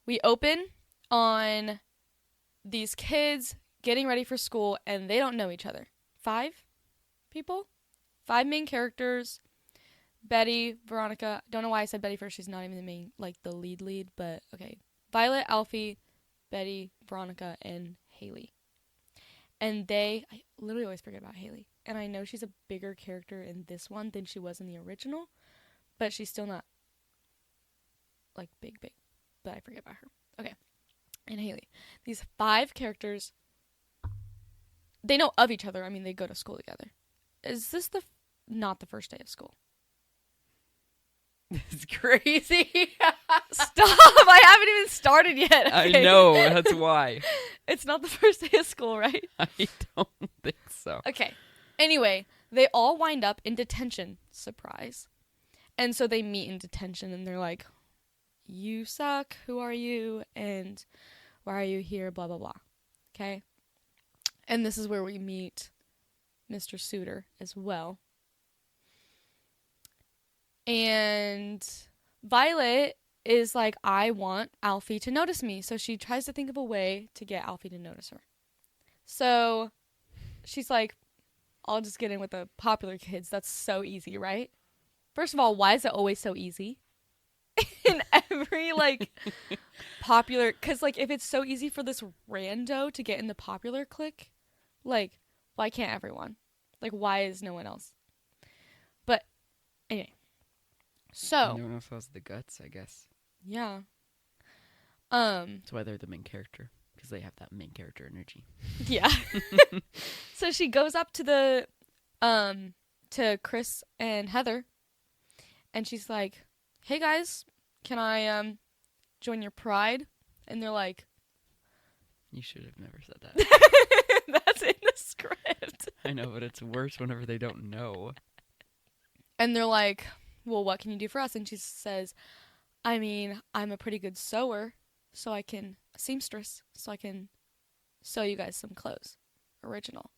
we open on these kids getting ready for school and they don't know each other. 5 people? 5 main characters. Betty, Veronica. Don't know why I said Betty first. She's not even the main, like the lead, but okay. Violet, Alfie, Betty, Veronica, and Haley. And I literally always forget about Haley. And I know she's a bigger character in this one than she was in the original. But she's still not, like, big. But I forget about her. Okay. And Haley. These 5 characters, they know of each other. I mean, they go to school together. Is this not the first day of school? It's crazy. Stop! I haven't even started yet. Okay? I know, that's why. It's not the first day of school, right? I don't think so. Okay. Anyway, they all wind up in detention. Surprise. And so they meet in detention and they're like, you suck. Who are you? And why are you here? Blah, blah, blah. Okay? And this is where we meet Mr. Suitor as well. And Violet is like, I want Alfie to notice me. So she tries to think of a way to get Alfie to notice her. So she's like, I'll just get in with the popular kids. That's so easy, right? First of all, why is it always so easy? In every, like, popular... Because, like, if it's so easy for this rando to get in the popular clique, like, why can't everyone? Like, why is no one else? But, anyway. So... No one else has the guts, I guess. Yeah. That's why they're the main character. Because they have that main character energy. Yeah. So she goes up to to Chris and Heather. And she's like, hey, guys. can I join your pride? And they're like, You should have never said that. that's in the script. I know, but it's worse whenever they don't know. And they're like, well, what can you do for us? And she says, I mean, I'm a pretty good sewer, so I can, seamstress, so I can sew you guys some clothes. Original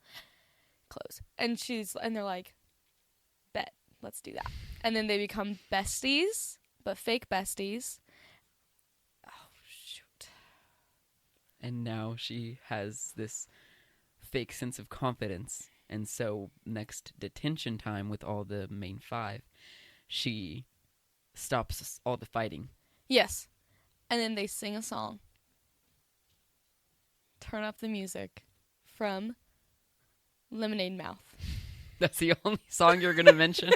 clothes. And they're like, bet, let's do that. And then they become besties, but fake besties. Oh, shoot. And now she has this fake sense of confidence. And so next detention time with all the main five, she stops all the fighting. Yes. And then they sing a song. Turn up the music from Lemonade Mouth. That's the only song you're going to mention?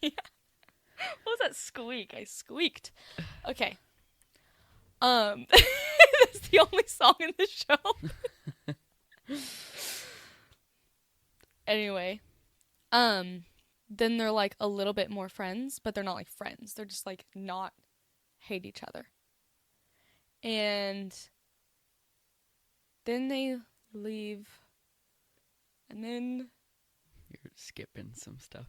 Yeah. What was that squeak? I squeaked. Okay. That's the only song in the show. Anyway. Then they're like a little bit more friends, but they're not like friends. They're just like not hate each other. And then they leave. And then You're skipping some stuff.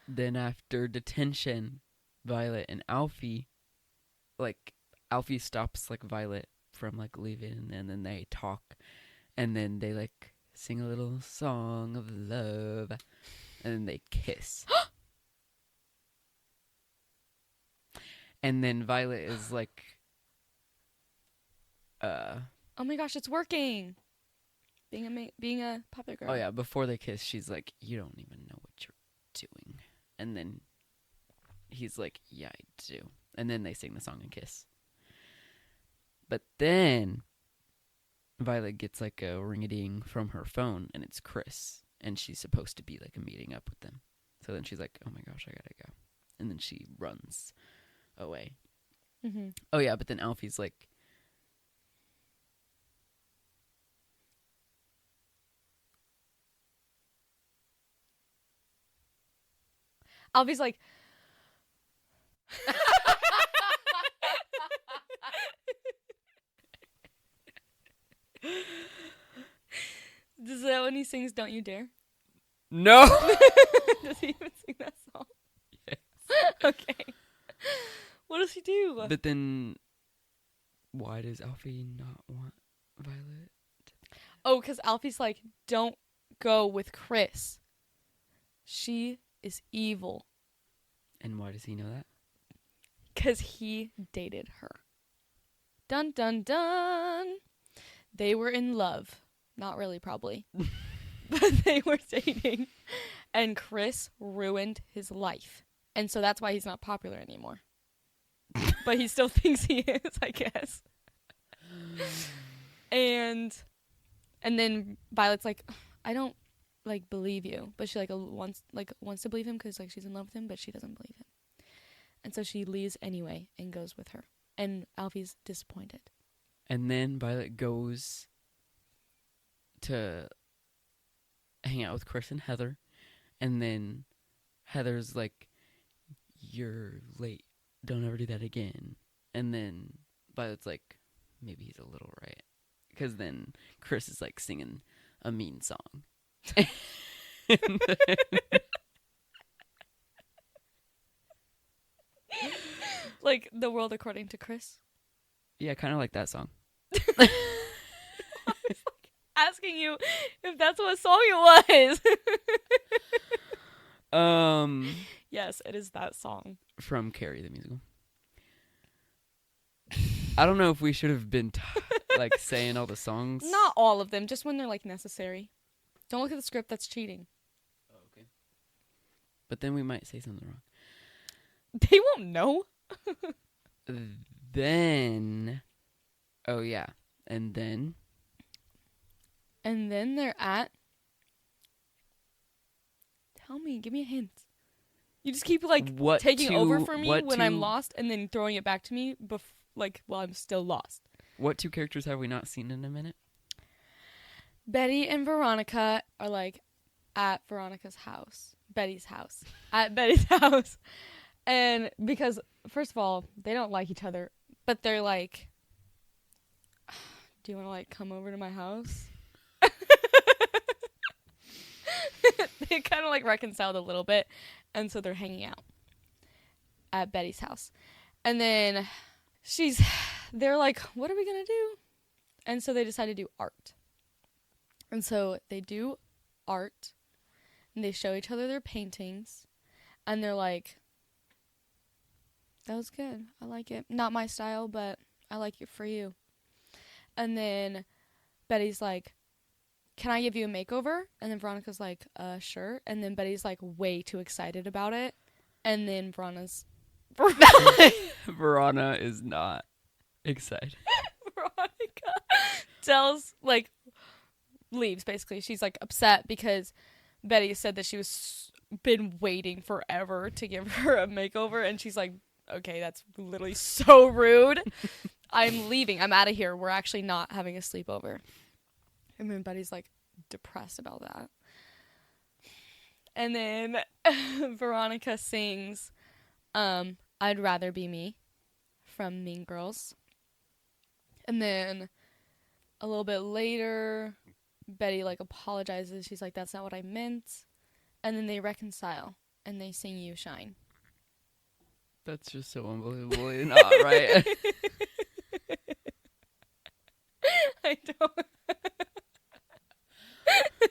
Then after detention, Violet and Alfie, like, Alfie stops, like, Violet from, like, leaving, and then they talk, and then they, like, sing a little song of love, and then they kiss. And then Violet is, like, oh my gosh, it's working. Being a popular girl. oh yeah, before they kiss, she's like, you don't even know what you're doing. And then he's like, yeah, I do. And then they sing the song and kiss. But then Violet gets like a ring-a-ding from her phone, and it's Chris. And she's supposed to be like meeting up with them. So then she's like, oh my gosh, I gotta go. And then she runs away. Mm-hmm. Oh yeah, but then Alfie's like, Alfie's like, Is that when he sings Don't You Dare? no! Does he even sing that song? Yes. Okay. What does he do? But then, why does Alfie not want Violet? Oh, because Alfie's like, don't go with Chris. She is evil. And why does he know that? Because he dated her. Dun, dun, dun. They were in love. Not really, probably. But they were dating. And Chris ruined his life. And so that's why he's not popular anymore. But he still thinks he is, I guess. And then Violet's like, I don't like believe you, but she wants to believe him because like she's in love with him, but she doesn't believe him. And so she leaves anyway and goes with her. And Alfie's disappointed. And then Violet goes to hang out with Chris and Heather, and then Heather's like, you're late, don't ever do that again. And then Violet's like, maybe he's a little right, because then Chris is like singing a mean song. And then Like The World According to Chris. yeah, kind of like that song. Asking you if that's what song it was. Yes, it is that song. From Carrie the Musical. I don't know if we should have been like saying all the songs. Not all of them, just when they're like necessary. Don't look at the script, that's cheating. Oh, okay. But then we might say something wrong. They won't know. Then, oh yeah, and then they're at. Tell me, give me a hint. You just keep like taking over for me when I'm lost, and then throwing it back to me while I'm still lost. What two characters have we not seen in a minute? Betty and Veronica are like at Veronica's house. Betty's house. At Betty's house. And because, first of all, they don't like each other, but they're like, do you want to, like, come over to my house? They kind of, like, reconciled a little bit, and so they're hanging out at Betty's house. And then they're like, what are we going to do? And so they decide to do art. And so they do art, and they show each other their paintings, and they're like, that was good. I like it. Not my style, but I like it for you. And then Betty's like, can I give you a makeover? And then Veronica's like, sure. And then Betty's like way too excited about it. And then Verona is not excited. Veronica leaves, basically. She's like upset because Betty said that she was been waiting forever to give her a makeover. And she's like, okay, that's literally so rude. I'm leaving. I'm out of here. We're actually not having a sleepover. And then Betty's like depressed about that. And then Veronica sings I'd Rather Be Me from Mean Girls. And then a little bit later, Betty like apologizes. She's like, that's not what I meant. And then they reconcile and they sing You Shine. That's just so unbelievably not right. I don't.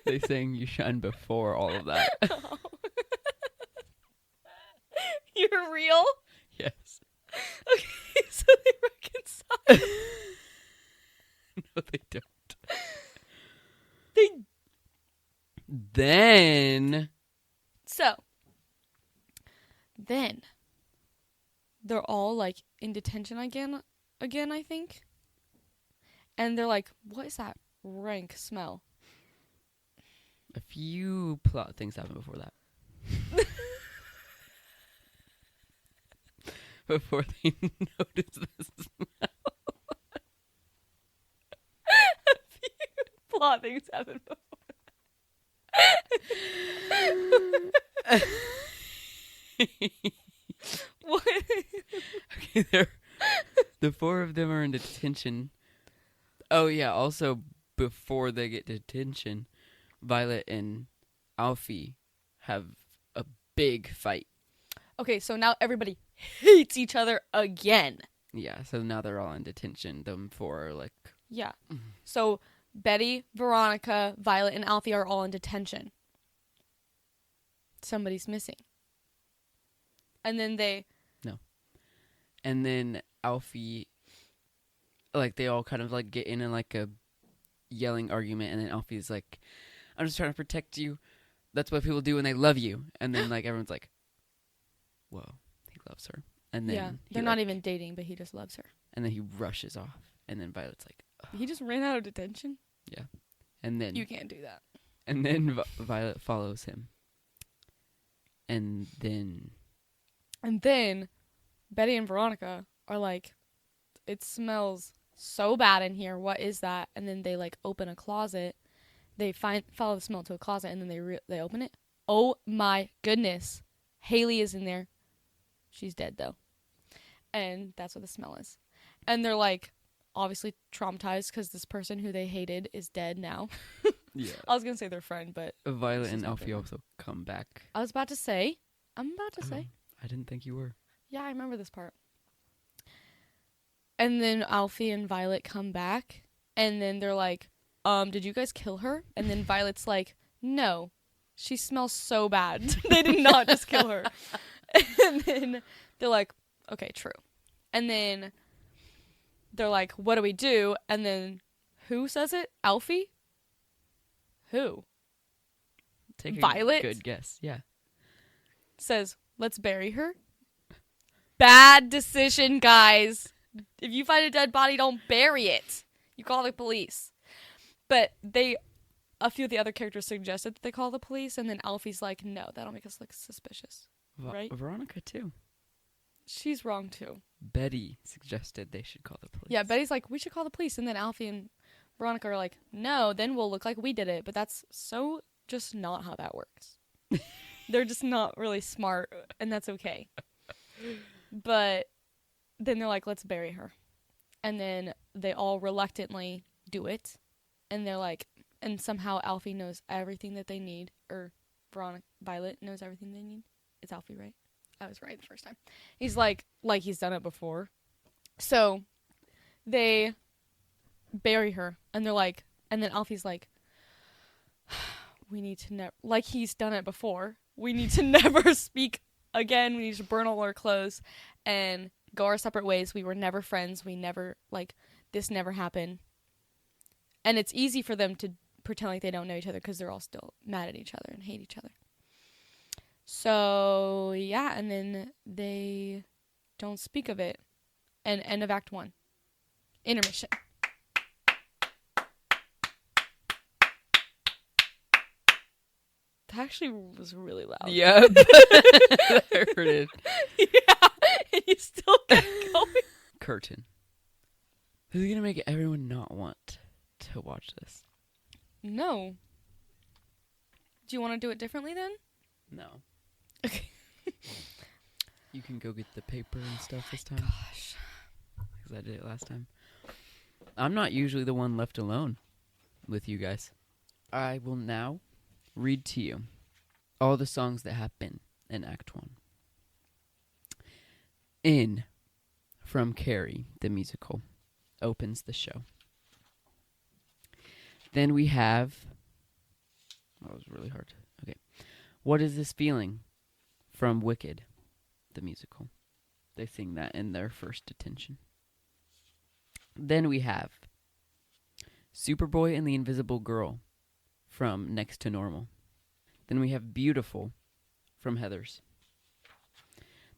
They sang You Shine before all of that. Oh. You're real? Yes. Okay, so they reconcile. No, they don't. They Then they're all like in detention again, I think. And they're like, what is that rank smell? a few plot things happen before that. Before they notice this smell. A few plot things happen before. What? Okay, the four of them are in detention. Oh yeah, also before they get detention, Violet and Alfie have a big fight. Okay, so now everybody hates each other again. Yeah, so now they're all in detention. Them four are like... Yeah. So Betty, Veronica, Violet, and Alfie are all in detention. Somebody's missing. And then And then Alfie... Like, they all kind of, like, get in like, a yelling argument, and then Alfie's like, I'm just trying to protect you. That's what people do when they love you. And then, like, everyone's like, whoa, he loves her. And then yeah, they're not even dating, but he just loves her. And then he rushes off. And then Violet's like, ugh. He just ran out of detention? Yeah. And then... You can't do that. And then Violet follows him. And then Betty and Veronica are like, it smells so bad in here. What is that? And then they like open a closet. They follow the smell to a closet, and then they open it. Oh my goodness. Haley is in there. She's dead though. And that's what the smell is. And they're like obviously traumatized because this person who they hated is dead now. yeah, I was going to say their friend, but Violet and Alfie also come back. I'm about to say. I didn't think you were. Yeah, I remember this part. And then Alfie and Violet come back, and then they're like, did you guys kill her? And then Violet's like, no, she smells so bad. They did not just kill her. And then they're like, okay, true. And then they're like, what do we do? And then who says it? Alfie? Who? Take Violet? A good guess. Yeah. Says, let's bury her. Bad decision, guys. If you find a dead body, don't bury it. You call the police. But a few of the other characters suggested that they call the police, and then Alfie's like, no, that'll make us look suspicious. Right? Veronica, too. She's wrong, too. Betty suggested they should call the police. Yeah, Betty's like, we should call the police. And then Alfie and Veronica are like, no, then we'll look like we did it. But that's so just not how that works. They're just not really smart, and that's okay. But then they're like, let's bury her. And then they all reluctantly do it. And they're like, and somehow Alfie knows everything that they need. Or Violet knows everything they need. It's Alfie, right? I was right the first time. He's like he's done it before. So they bury her. And they're like, and then Alfie's like, we need to never, like he's done it before. We need to never speak again. We need to burn all our clothes and go our separate ways. We were never friends. We never, like, this never happened. And it's easy for them to pretend like they don't know each other because they're all still mad at each other and hate each other. So, yeah, and then they don't speak of it. And end of Act 1. Intermission. That actually was really loud. Yep. I heard it. Yeah, and you still kept going. Curtain. This is going to make everyone not want to watch this. No. Do you want to do it differently then? No. Okay. You can go get the paper and stuff this time. Gosh. Because I did it last time. I'm not usually the one left alone with you guys. I will now read to you all the songs that have been in Act 1. In from Carrie, the musical, opens the show. Then we have... That was really hard. Okay. What is this feeling? From Wicked, the musical. They sing that in their first detention. Then we have Superboy and the Invisible Girl from Next to Normal. Then we have Beautiful from Heathers.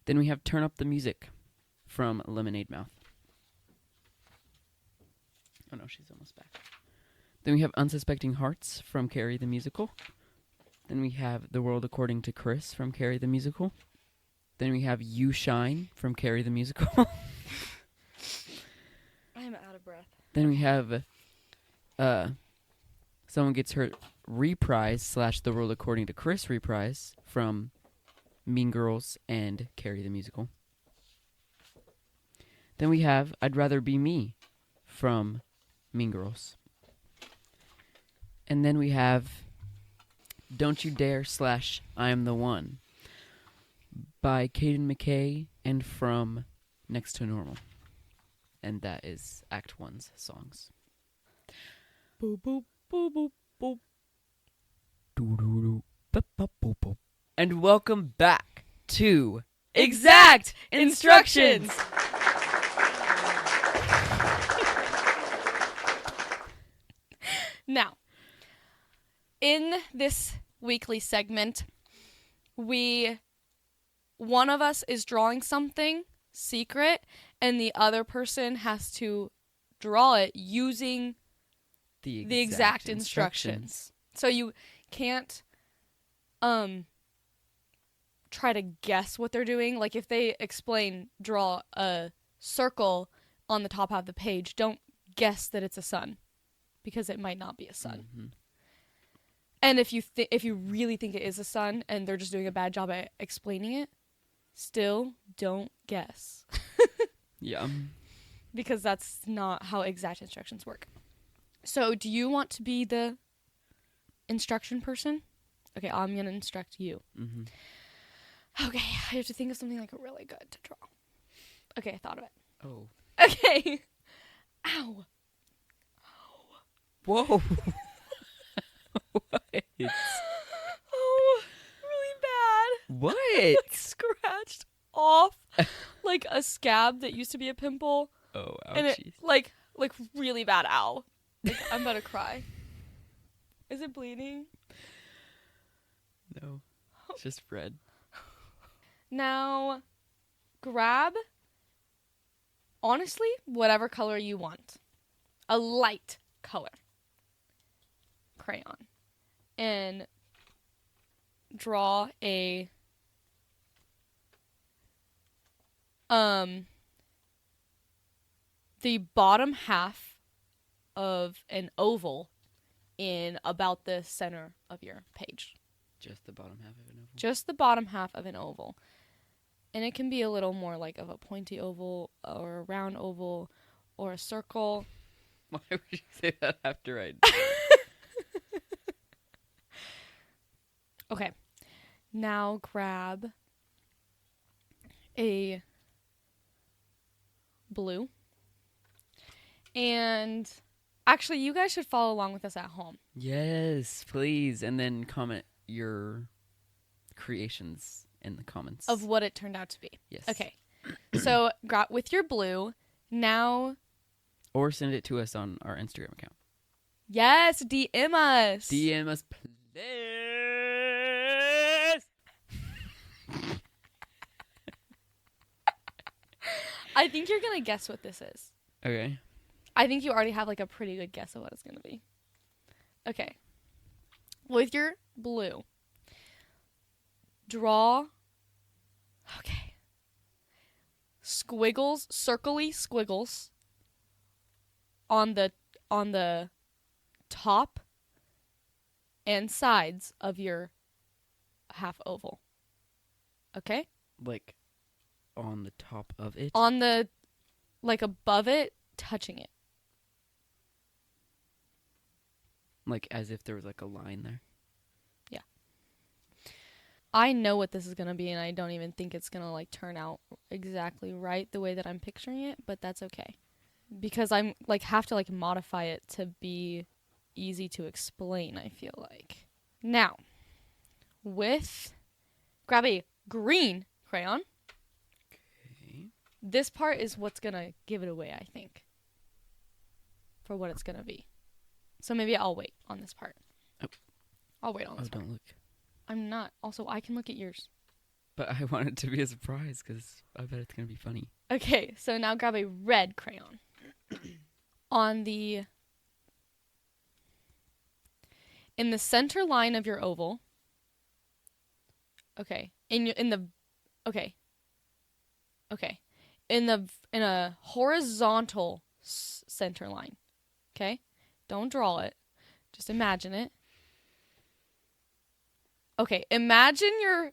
Then we have Turn Up the Music from Lemonade Mouth. Oh no, she's almost back. Then we have Unsuspecting Hearts from Carrie the Musical. Then we have The World According to Chris from Carrie the Musical. Then we have You Shine from Carrie the Musical. I'm out of breath. Then we have Someone Gets Hurt reprise / The World According to Chris reprise from Mean Girls and Carrie the Musical. Then we have I'd Rather Be Me from Mean Girls. And then we have Don't You Dare / I Am the One by Caden McKay and from Next to Normal. And that is Act 1's songs. Boop, boop, boop, boop, boop. And welcome back to Exact Instructions! Now, in this weekly segment, one of us is drawing something secret, and the other person has to draw it using the exact instructions. So you can't try to guess what they're doing. Like if they explain draw a circle on the top half of the page, don't guess that it's a sun because it might not be a sun. Mm-hmm. And if you really think it is a sun and they're just doing a bad job at explaining it, still don't guess. Yeah. Because that's not how exact instructions work. So, do you want to be the instruction person? Okay, I'm going to instruct you. Mm-hmm. Okay, I have to think of something like really good to draw. Okay, I thought of it. Oh. Okay. Ow. Whoa. What? Oh, really bad. What? Like scratched off like a scab that used to be a pimple. Oh, ouchies. And it like really bad. Ow. Like, I'm about to cry. Is it bleeding? No. It's just red. Now, grab, honestly, whatever color you want. A light color. Crayon. And draw a the bottom half of an oval in about the center of your page. Just the bottom half of an oval? Just the bottom half of an oval. And it can be a little more like of a pointy oval or a round oval or a circle. Why would you say that after I... Okay. Now grab a blue. And actually, you guys should follow along with us at home. Yes, please. And then comment your creations in the comments. Of what it turned out to be. Yes. Okay. So, with your blue, now... Or send it to us on our Instagram account. Yes, DM us. DM us, please. I think you're going to guess what this is. Okay. I think you already have like a pretty good guess of what it's going to be. Okay. With your blue, draw, okay, squiggles, circly squiggles on the top and sides of your half oval. Okay? Like on the top of it? On the, like above it, touching it. Like as if there was like a line there? Yeah. I know what this is going to be, and I don't even think it's going to like turn out exactly right the way that I'm picturing it, but that's okay. Because I'm like have to like modify it to be easy to explain, I feel like. Now, grab a green crayon. Okay. This part is what's going to give it away, I think. For what it's going to be. So maybe I'll wait on this part. Oh. I'll wait on this part. Don't look. I'm not. Also, I can look at yours. But I want it to be a surprise because I bet it's going to be funny. Okay, so now grab a red crayon. In the center line of your oval. Okay. In a horizontal center line. Okay? Don't draw it. Just imagine it. Okay, imagine your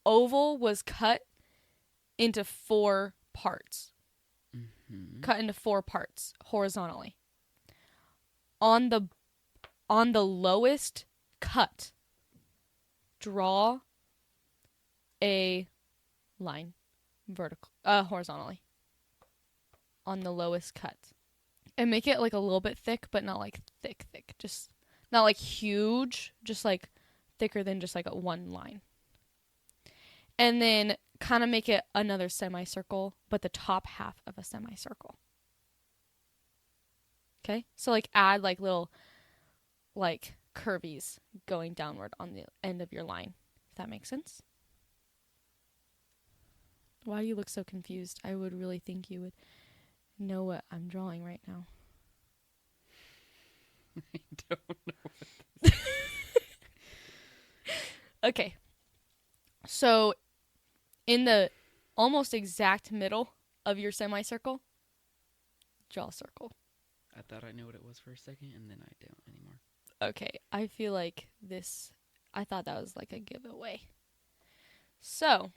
oval was cut into 4 parts. Mm-hmm. Cut into 4 parts horizontally. On the lowest cut, draw a line horizontally on the lowest cut. And make it like a little bit thick, but not like thick. Just not like huge, just like thicker than just like a one line. And then kind of make it another semicircle, but the top half of a semicircle. Okay? So like add like little like curvies going downward on the end of your line. If that makes sense? Why do you look so confused? I would really think you would know what I'm drawing right now. I don't know what this is. Okay. So in the almost exact middle of your semicircle, draw a circle. I thought I knew what it was for a second, and then I don't anymore. Okay, I feel like I thought that was like a giveaway. So,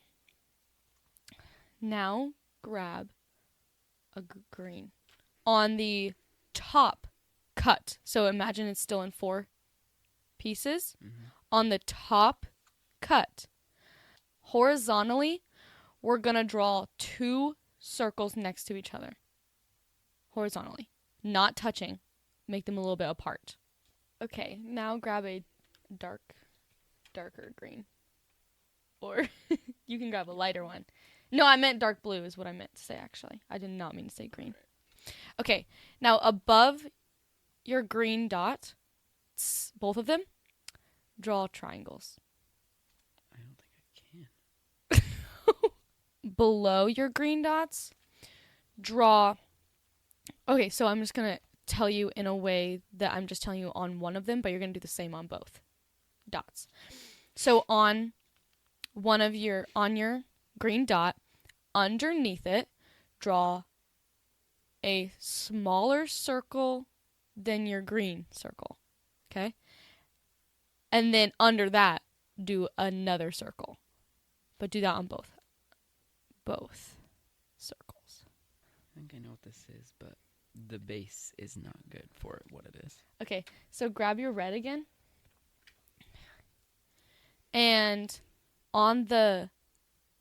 now grab a green. On the top cut, so imagine it's still in 4 pieces. Mm-hmm. On the top cut, horizontally, we're going to draw 2 circles next to each other. Horizontally. Not touching. Make them a little bit apart. Okay, now grab a darker green. Or you can grab a lighter one. No, I meant dark blue is what I meant to say, actually. I did not mean to say green. Okay, now above your green dot, both of them, draw triangles. I don't think I can. Below your green dots, draw... Okay, so I'm just going to tell you in a way that I'm just telling you on one of them, but you're going to do the same on both dots. So on your green dot, underneath it, draw a smaller circle than your green circle. Okay? And then under that, do another circle. But do that on both. both circles. I think I know what this is, but the base is not good for what it is. Okay, so grab your red again. And on the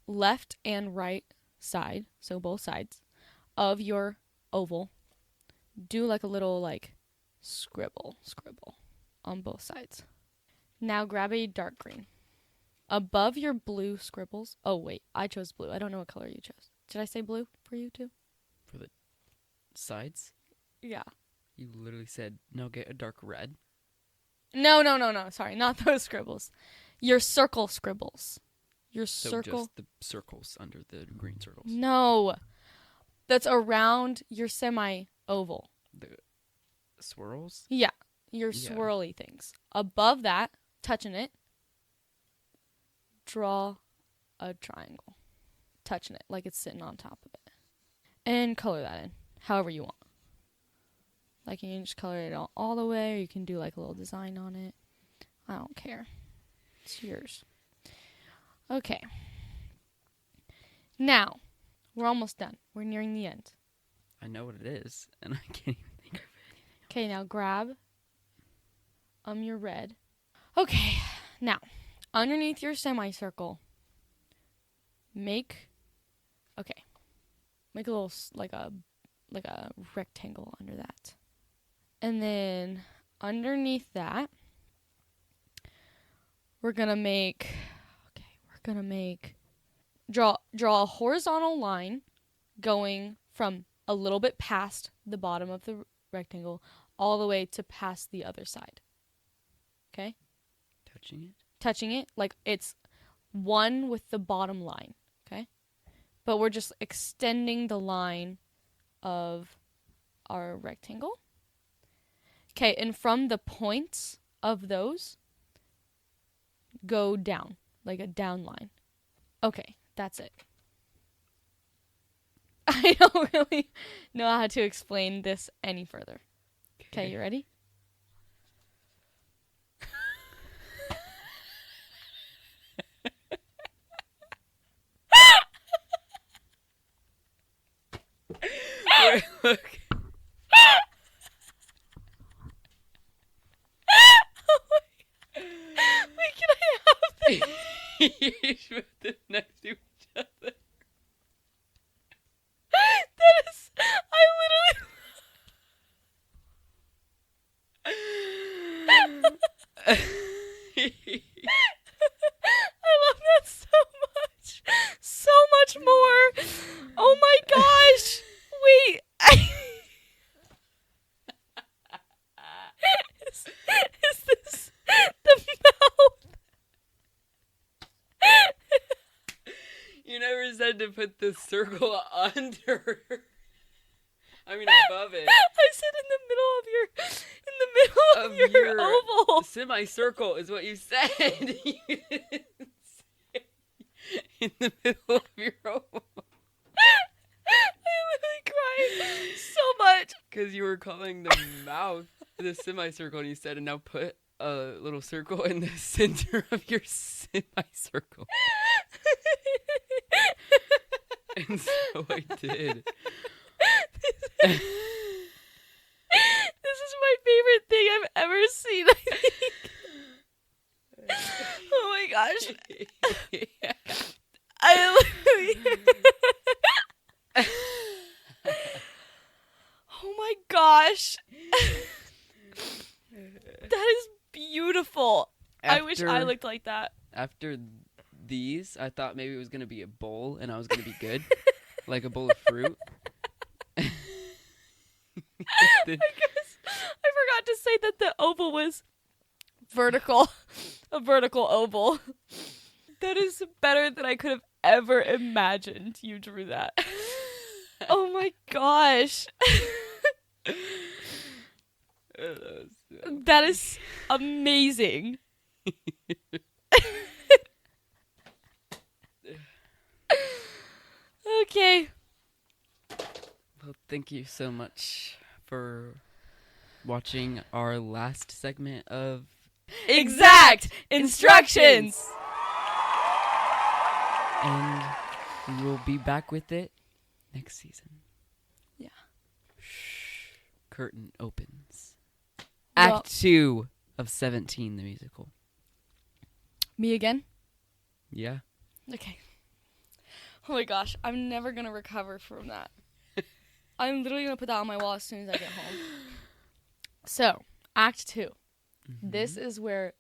left and right side, so both sides of your oval, do like a little like scribble on both sides. Now grab a dark green. Above your blue scribbles. Oh wait, I chose blue. I don't know what color you chose. Did I say blue for you too? For the sides? Yeah. You literally said, no, get a dark red. No. Sorry, not those scribbles. Your circle scribbles. Your So circle. just the circles under the green circles. No. That's around your semi-oval. The swirls? Yeah. Your Yeah. swirly things. Above that, touching it, draw a triangle. Touching it like it's sitting on top of it. And color that in however you want. Like you can just color it all the way, or you can do like a little design on it. I don't care. It's yours. Okay. Now, we're almost done. We're nearing the end. I know what it is, and I can't even think of it. Okay, now grab your red. Okay, now, underneath your semicircle, make a little, like a rectangle under that. And then, underneath that, we're gonna make, draw a horizontal line going from a little bit past the bottom of the rectangle all the way to past the other side. Okay? Touching it? Touching it like it's one with the bottom line. Okay? But we're just extending the line of our rectangle. Okay, and from the points of those, go down, like a down line. Okay, that's it. I don't really know how to explain this any further. Okay, you ready? Wait, look. Wait, can I have this? You should put them next to each other. That is, I love that so much. So much more. Oh my gosh. Wait. Is this the mouth? You never said to put the circle under. I mean above it. I said in the middle of your oval. Semicircle is what you said. You didn't say in the middle of your oval. I literally cried so much. Because you were calling the mouth the semicircle, and you said, and now put a little circle in the center of your semicircle. And so I did. This is my favorite thing I've ever seen, I think. Oh my gosh. I literally... Oh my gosh. That is beautiful. I wish I looked like that. After these, I thought maybe it was going to be a bowl, and I was going to be good. Like a bowl of fruit. I forgot to say that the oval was vertical. A vertical oval. That is better than I could have ever imagined you drew that. Oh my gosh. That is amazing. Okay. Well, thank you so much for watching our last segment of Exact instructions. And We will be back with it next season. Yeah. Shh. Curtain opens. Well- Act 2 of 17, the musical. Me again? Yeah. Okay. Oh my gosh, I'm never gonna recover from that. I'm literally gonna put that on my wall as soon as I get home. So, Act 2. Mhm. This is where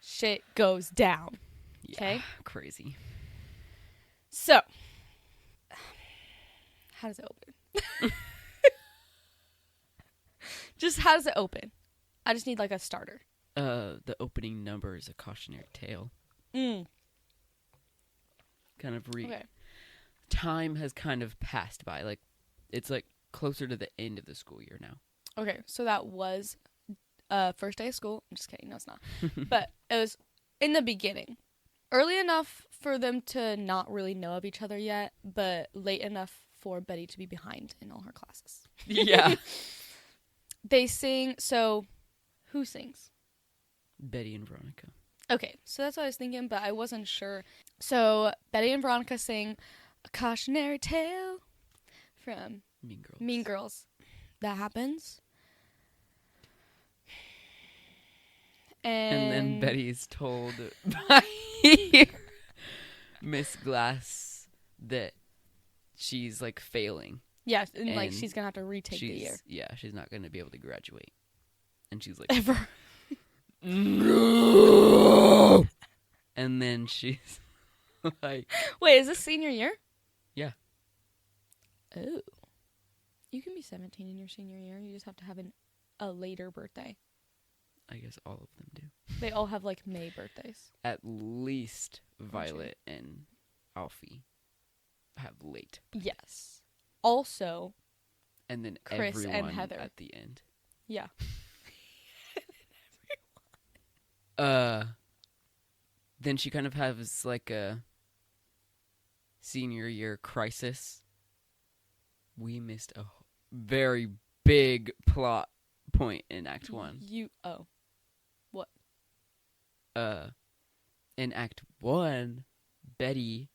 shit goes down. Yeah, 'Kay? crazy. So, how does it open? Just how does it open? I just need like a starter. The opening number is a cautionary tale. Kind of Okay. Time has kind of passed by. Like, it's like closer to the end of the school year now. Okay, so that was first day of school. I'm just kidding. No, it's not. But it was in the beginning. Early enough for them to not really know of each other yet, but late enough for Betty to be behind in all her classes. Yeah. They sing, so who sings? Betty and Veronica. Okay, so that's what I was thinking, but I wasn't sure. So Betty and Veronica sing a cautionary tale from Mean Girls. Mean Girls. That happens. And then And Betty's told by Miss Glass that she's like failing. yeah, and like and she's gonna have to retake the year. Yeah, she's not going to be able to graduate. And she's like, Ever. no! And then she's like, Wait, is this senior year? Yeah. Oh. You can be 17 in your senior year. You just have to have a later birthday. I guess all of them do. They all have like May birthdays. At least Violet and Alfie have late. Yes. Also, And then Chris and everyone Heather. at the end. yeah. Then she kind of has like a senior year crisis. We missed a very big plot point in Act 1. What? In Act 1, Betty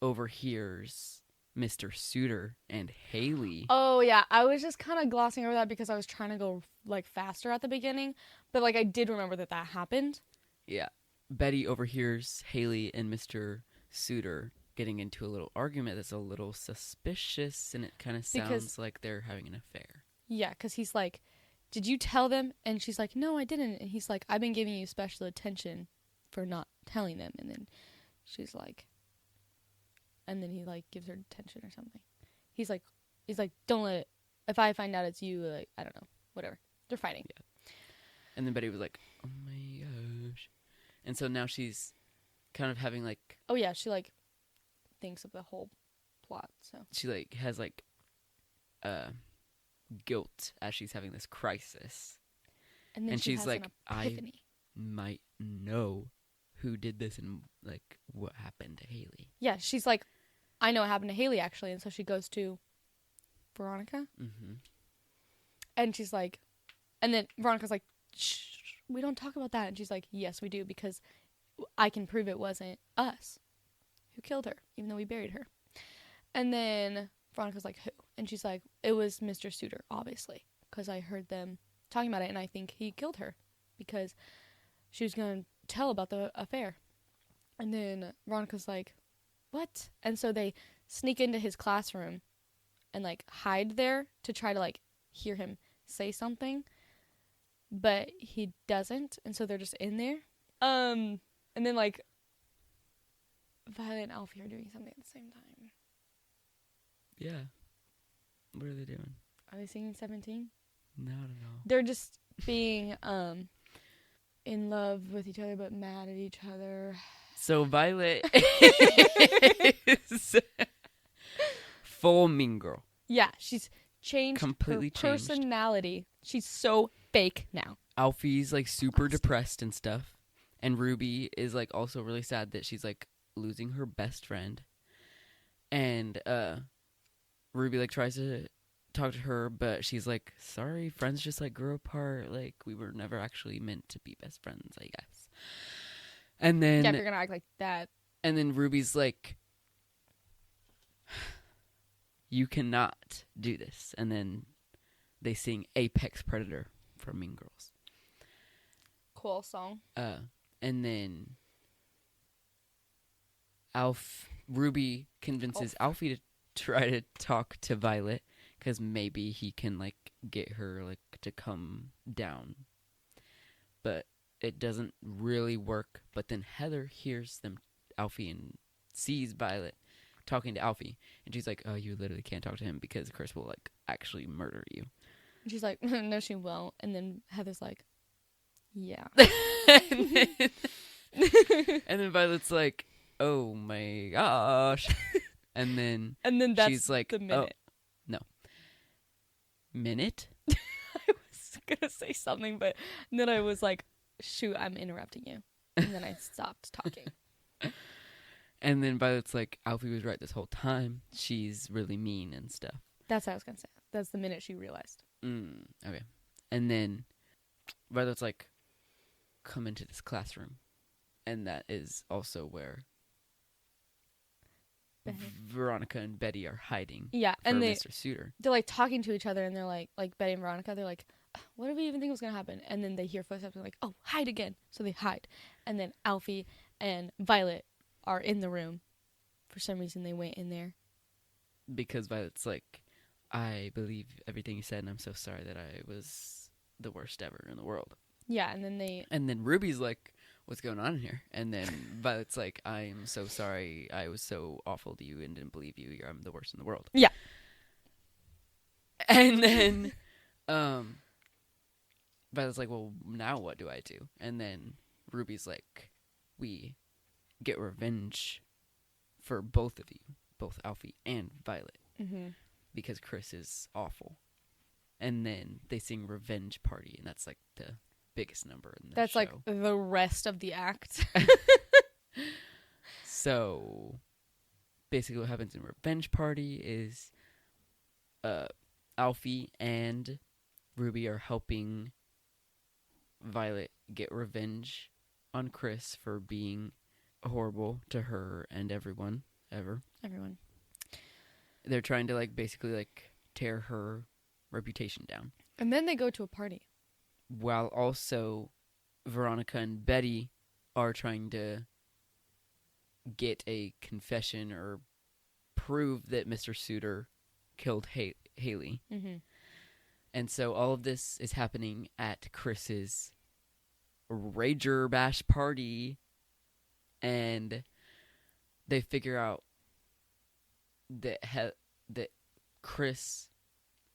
overhears Mr. Suitor and Haley. Oh, yeah. I was just kind of glossing over that because I was trying to go like faster at the beginning. But like I did remember that happened. Yeah. Betty overhears Haley and Mr. Suitor getting into a little argument that's a little suspicious, and it kind of sounds like they're having an affair. Yeah, because he's like, did you tell them? And she's like, no, I didn't. And he's like, I've been giving you special attention for not telling them. And then she's like, and then he like gives her attention or something. He's like, don't let it, if I find out it's you, like, I don't know, whatever. They're fighting. Yeah. And then Betty was like, oh my gosh. And so now she's kind of having like, Oh yeah, she like thinks of the whole plot. So she like has like guilt as she's having this crisis. and then And she she's has like, an I epiphany. might know who did this and like what happened to Haley. Yeah, she's like, I know what happened to Haley actually, and so she goes to Veronica, Mm-hmm. and she's like, and then Veronica's like, shh, we don't talk about that, and she's like, yes, we do, because I can prove it wasn't us who killed her, even though we buried her. And then Veronica's like, who? And she's like, it was Mr. Suitor, obviously, because I heard them talking about it, and I think he killed her because she was going to tell about the affair. And then Veronica's like, what? And so they sneak into his classroom and like hide there to try to like hear him say something, but he doesn't, and so they're just in there. And then like Violet and Alfie are doing something at the same time. Yeah. What are they doing? Are they singing 17? No, I don't know. They're just being in love with each other but mad at each other. So Violet is full mean girl. Yeah, she's changed Completely her changed. personality. She's so fake now. Alfie's like super depressed and stuff. And Ruby is like also really sad that she's like losing her best friend. And Ruby like tries to talk to her, but she's like, sorry, friends just like grew apart. Like we were never actually meant to be best friends, I guess. And then Yeah, if you're gonna act like that. And then Ruby's like you cannot do this. And then they sing Apex Predator from Mean Girls. Cool song. And then Ruby convinces Alfie to try to talk to Violet because maybe he can like get her like to come down. But it doesn't really work. But then Heather hears them, Alfie, and sees Violet talking to Alfie, and she's like, "Oh, you literally can't talk to him because Chris will like actually murder you." And she's like, "No, she won't." And then Heather's like, "Yeah." And then Violet's like, "Oh my gosh!" And then that's she's like, the minute. "Oh, no, minute." I was gonna say something, but then I was like, "Shoot, I'm interrupting you," and then I stopped talking. And then Violet's like, "Alfie was right this whole time. She's really mean and stuff." That's what I was gonna say. That's the minute she realized. Okay. And then Violet's like, "Come into this classroom," and that is also where Veronica and Betty are hiding. Yeah, for and Mr. Suitor. They're like talking to each other, and they're like Betty and Veronica. They're like, "What did we even think was gonna happen?" And then they hear footsteps, and they're like, "Oh, hide again!" So they hide, and then Alfie and Violet are in the room. For some reason, they went in there Because Violet's like, "I believe everything you said, and I'm so sorry that I was the worst ever in the world." Yeah, and then Ruby's like, "What's going on here?" And then Violet's like, "I am so sorry. I was so awful to you and didn't believe you. I'm the worst in the world." Yeah. And then Violet's like, "Well, now what do I do?" And then Ruby's like, "We get revenge for both of you, both Alfie and Violet, because Chris is awful." And then they sing Revenge Party, and that's like the biggest number in the that's show. like the rest of the act. So basically what happens in Revenge Party is Alfie and Ruby are helping Violet get revenge on Chris for being horrible to her and everyone ever. Everyone. They're trying to like basically like tear her reputation down. And then they go to a party. While also Veronica and Betty are trying to get a confession or prove that Mr. Suitor killed Haley. Mm-hmm. And so all of this is happening at Chris's Rager Bash party. And they figure out that that Chris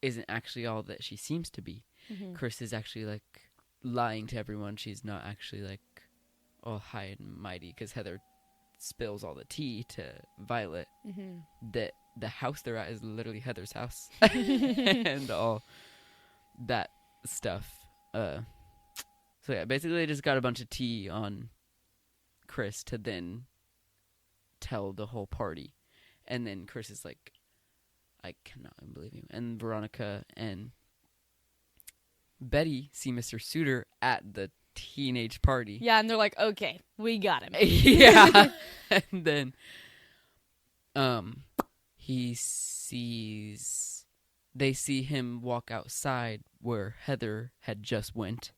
isn't actually all that she seems to be. Mm-hmm. Chris is actually like lying to everyone. She's not actually like all high and mighty, because Heather spills all the tea to Violet that the house they're at is literally Heather's house and all that stuff. So yeah, basically they just got a bunch of tea on Chris to then tell the whole party. And then Chris is like, "I cannot believe you." And Veronica and Betty see Mr. Suitor at the teenage party. Yeah, and they're like, "Okay, we got him." Yeah. And then they see him walk outside where Heather had just went,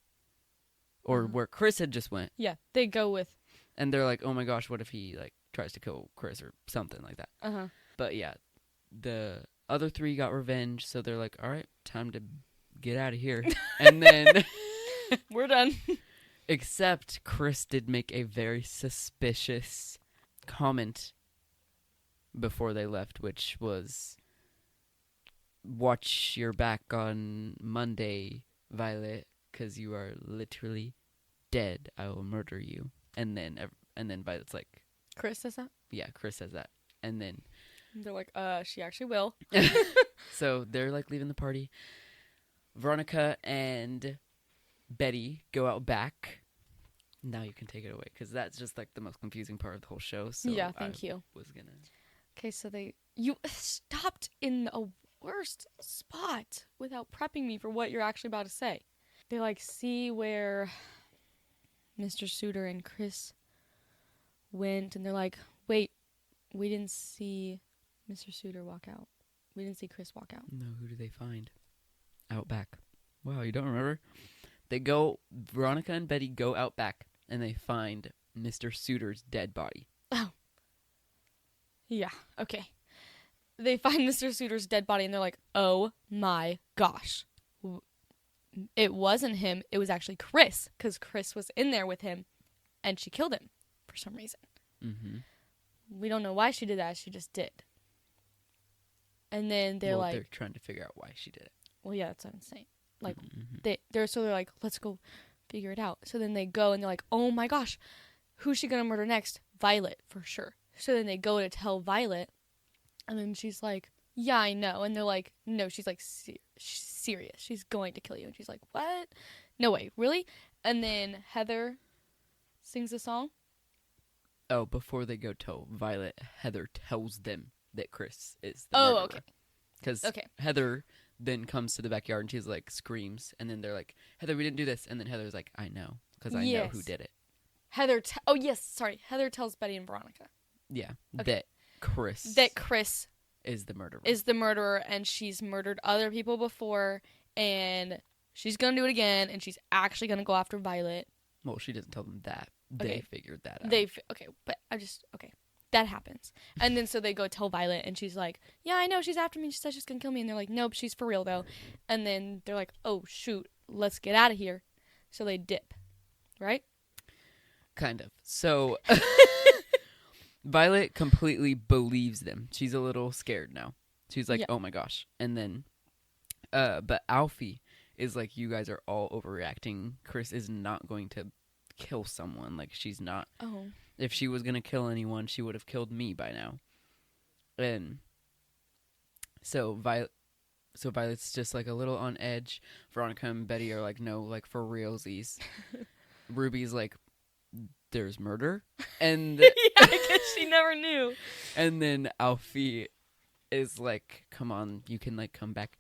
or where Chris had just went. Yeah, they go with, and they're like, "Oh my gosh, what if he like tries to kill Chris or something like that?" But yeah, the other three got revenge, so they're like, "All right, time to get out of here." And then we're done. Except Chris did make a very suspicious comment before they left, which was, "Watch your back on Monday, Violet, because you are literally dead. I will murder you." And then Violet's like, Chris says that? Yeah, Chris says that. And then they're like, she actually will. So they're like leaving the party. Veronica and Betty go out back. Now you can take it away, because that's just like the most confusing part of the whole show. So yeah, thank you. Okay, so you stopped in a worst spot without prepping me for what you're actually about to say. They like see where Mr. Suitor and Chris went, and they're like, "Wait, we didn't see Mr. Suitor walk out. We didn't see Chris walk out. No, who do they find? Out back. Wow, you don't remember? Veronica and Betty go out back, and they find Mr. Suitor's dead body. Oh. Yeah, okay. They find Mr. Suitor's dead body, and they're like, oh my gosh. It wasn't him. It was actually Chris, because Chris was in there with him, and she killed him for some reason. Mm-hmm. We don't know why she did that. She just did. And then they're they're trying to figure out why she did it. well, yeah, that's what I'm saying. Like, mm-hmm. they're like, let's go figure it out. So then they go, and they're like, oh my gosh, who's she gonna murder next? Violet, for sure. So then they go to tell Violet, and then she's like, yeah, I know. And they're like, no, she's like, serious. She's going to kill you. And she's like, what? No way, really? And then Heather sings a song. Oh, before they go tell Violet, Heather tells them that Chris is the Oh, murderer. okay. Because Heather then comes to the backyard and she's like, screams. And then they're like, Heather, we didn't do this. And then Heather's like, I know. Because I know who did it. Heather Heather tells Betty and Veronica. Yeah. Okay. That Chris is the murderer. And she's murdered other people before. And she's going to do it again. And she's actually going to go after Violet. Well, she doesn't tell them that. They figured that out. That happens. And then so they go tell Violet, and she's like, yeah, I know, she's after me. She says she's going to kill me. And they're like, nope, she's for real, though. And then they're like, oh, shoot, let's get out of here. So they dip. Right? Kind of. So Violet completely believes them. She's a little scared now. She's like, oh my gosh. And then, but Alfie is like, you guys are all overreacting. Chris is not going to kill someone. Like, she's not. Oh. If she was going to kill anyone, she would have killed me by now. And so Violet's just like a little on edge. Veronica and Betty are like, no, like for realsies. Ruby's like, there's murder. And yeah, I guess she never knew. And then Alfie is like, come on, you can like come back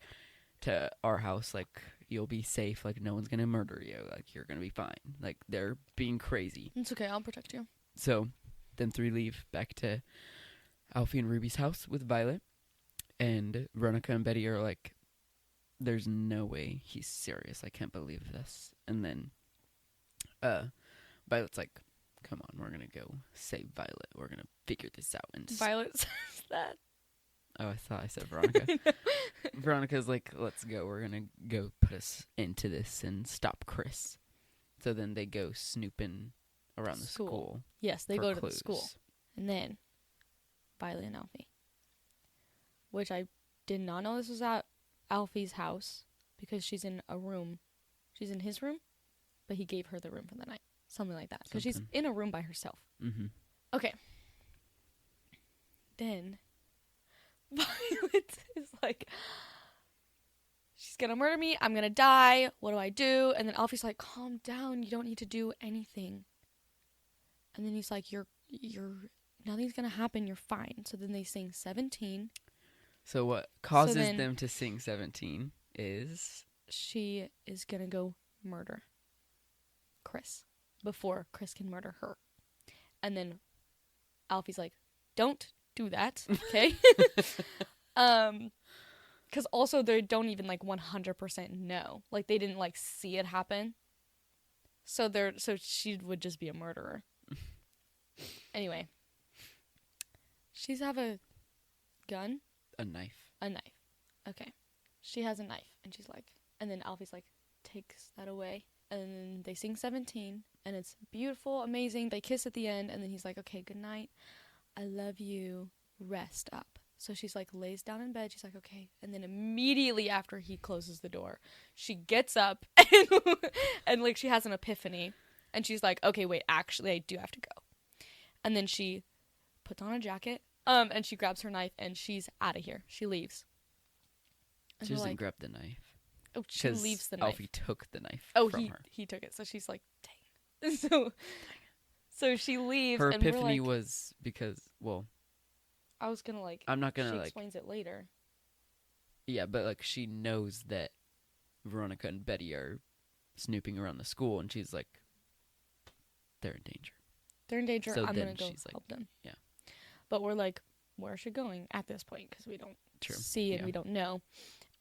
to our house. Like, you'll be safe. Like, no one's going to murder you. Like, you're going to be fine. Like, they're being crazy. It's okay. I'll protect you. So, them three leave back to Alfie and Ruby's house with Violet. And Veronica and Betty are like, there's no way he's serious. I can't believe this. And then Violet's like, come on, we're going to go save Violet. We're going to figure this out. And Violet says that. Oh, I thought I said Veronica. Veronica's like, let's go. We're going to go put us into this and stop Chris. So then they go snooping around the school. Yes, they go to clues. the school. And then Violet and Alfie. Which I did not know this was at Alfie's house because she's in a room. She's in his room, but he gave her the room for the night. Something like that. Because she's in a room by herself. Mm-hmm. Okay. Then Violet is like, she's gonna murder me. I'm gonna die. What do I do? And then Alfie's like, calm down. You don't need to do anything. And then he's like, you're nothing's gonna happen. You're fine. So then they sing 17. So what causes them to sing 17 is she is gonna go murder Chris before Chris can murder her. And then Alfie's like, don't do that, okay? Because also they don't even like 100% know. Like, they didn't like see it happen. So she would just be a murderer. Anyway, she's have a gun. a knife. A knife. Okay. She has a knife, and she's like, and then Alfie's like, takes that away, and then they sing 17, and it's beautiful, amazing. They kiss at the end, and then he's like, okay, good night. I love you. Rest up. So she's like, lays down in bed. She's like, okay. And then immediately after he closes the door, she gets up and like she has an epiphany. And she's like, okay, wait, actually, I do have to go. And then she puts on a jacket, and she grabs her knife, and she's out of here. She leaves. And she doesn't like, grab the knife. Oh, she leaves the knife. Alfie took the knife from her. He took it. So she's like, dang. So she leaves. Her and epiphany we're like, was because, well, I was gonna like. I'm not gonna she like. explains it later. Yeah, but like she knows that Veronica and Betty are snooping around the school, and she's like, they're in danger. They're in danger. So I'm then gonna go she's like, help them. yeah. But we're like, where's she going at this point? Because we don't True. see and Yeah. we don't know.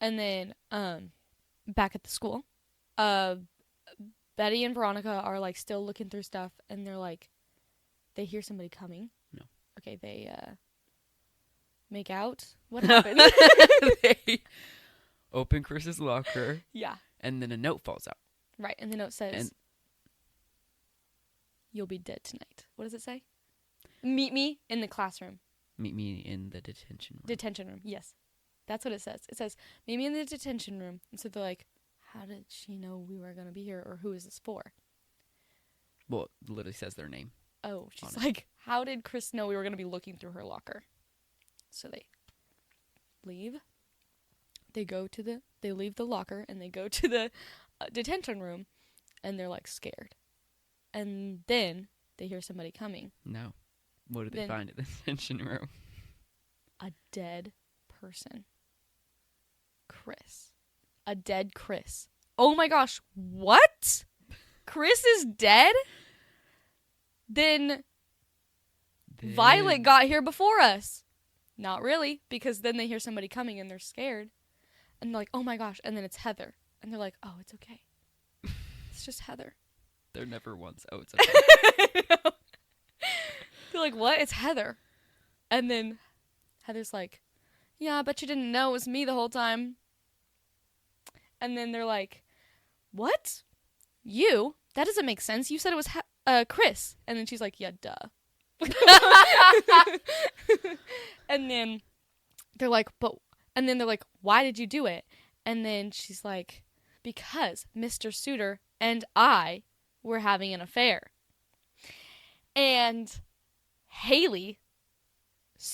And then back at the school, uh, Betty and Veronica are like still looking through stuff, and they're like, they hear somebody coming. No. Okay, they make out. What happened? They open Chris's locker, Yeah. and then a note falls out. Right, and the note says, And- "You'll be dead tonight." What does it say? Meet me in the classroom. Meet me in the detention room. Detention room. Yes, that's what it says. It says, "Meet me in the detention room." And so they're like, "How did she know we were gonna be here, or who is this for?" Well, it literally says their name. Oh, she's On like, "How did Chris know we were gonna be looking through her locker?" So they leave. They leave the locker and they go to the detention room, and they're like scared. And then they hear somebody coming. No. What did they Then- find in the detention room? A dead person. Chris. A dead Chris. Oh my gosh, what? Chris is dead? Then Violet got here before us. Not really, because then they hear somebody coming and they're scared. And they're like, oh my gosh. And then it's Heather. And they're like, oh, it's okay. It's just Heather. They're never once. Oh, it's okay. They're like, what? It's Heather. And then Heather's like, yeah, I bet you didn't know it was me the whole time. And then they're like, what? You? That doesn't make sense. You said it was Chris. And then she's like, yeah, duh. And then they're like, why did you do it? And then she's like, because Mr. Suitor and I were having an affair. And Haley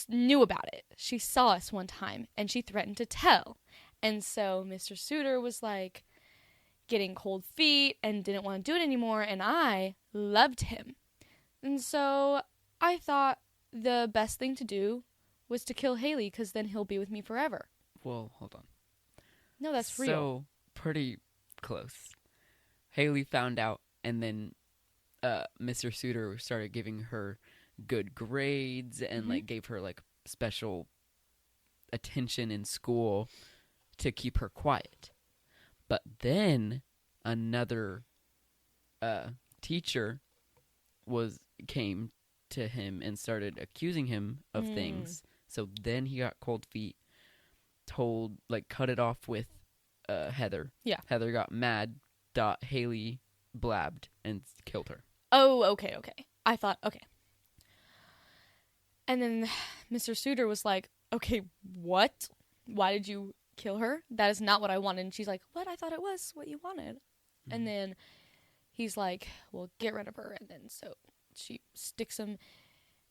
knew about it. She saw us one time and she threatened to tell. And so Mr. Suitor was like getting cold feet and didn't want to do it anymore. And I loved him. And so I thought the best thing to do was to kill Haley because then he'll be with me forever. Well, hold on. No, that's real. So, pretty close. Haley found out, and then Mr. Suitor started giving her good grades and Mhm. like gave her like special attention in school to keep her quiet. But then another teacher came to him and started accusing him of things. So then he got cold feet, cut it off with Heather. Yeah. Heather got mad, thought Haley blabbed, and killed her. Oh, okay. I thought, okay. And then Mr. Suitor was like, okay, what? Why did you kill her? That is not what I wanted. And she's like, what? I thought it was what you wanted. Mm-hmm. And then he's like, well, get rid of her. And then so she sticks him.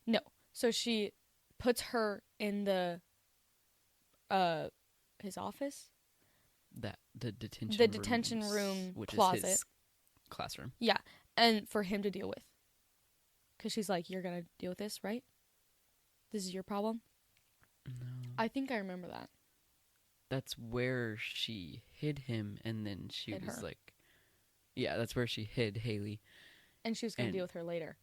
No. So she puts her in the his office. The detention The detention rooms, room which closet. is his classroom. Yeah. And for him to deal with. Because she's like, you're going to deal with this, right? This is your problem? No. I think I remember that. That's where she hid him, and then she Hid was her. like, yeah, that's where she hid Haley. And she was going to And- deal with her later.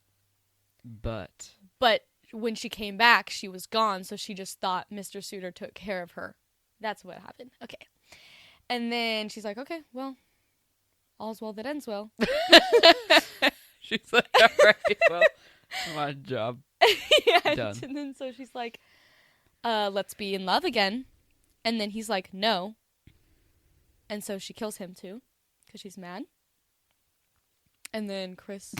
But But when she came back, she was gone, so she just thought Mr. Suitor took care of her. That's what happened. Okay. And then she's like, okay, well, all's well that ends well. she's like, all right, well, my job. Yeah, Done. and then so she's like, let's be in love again. And then he's like, no. And so she kills him too, because she's mad. And then Chris...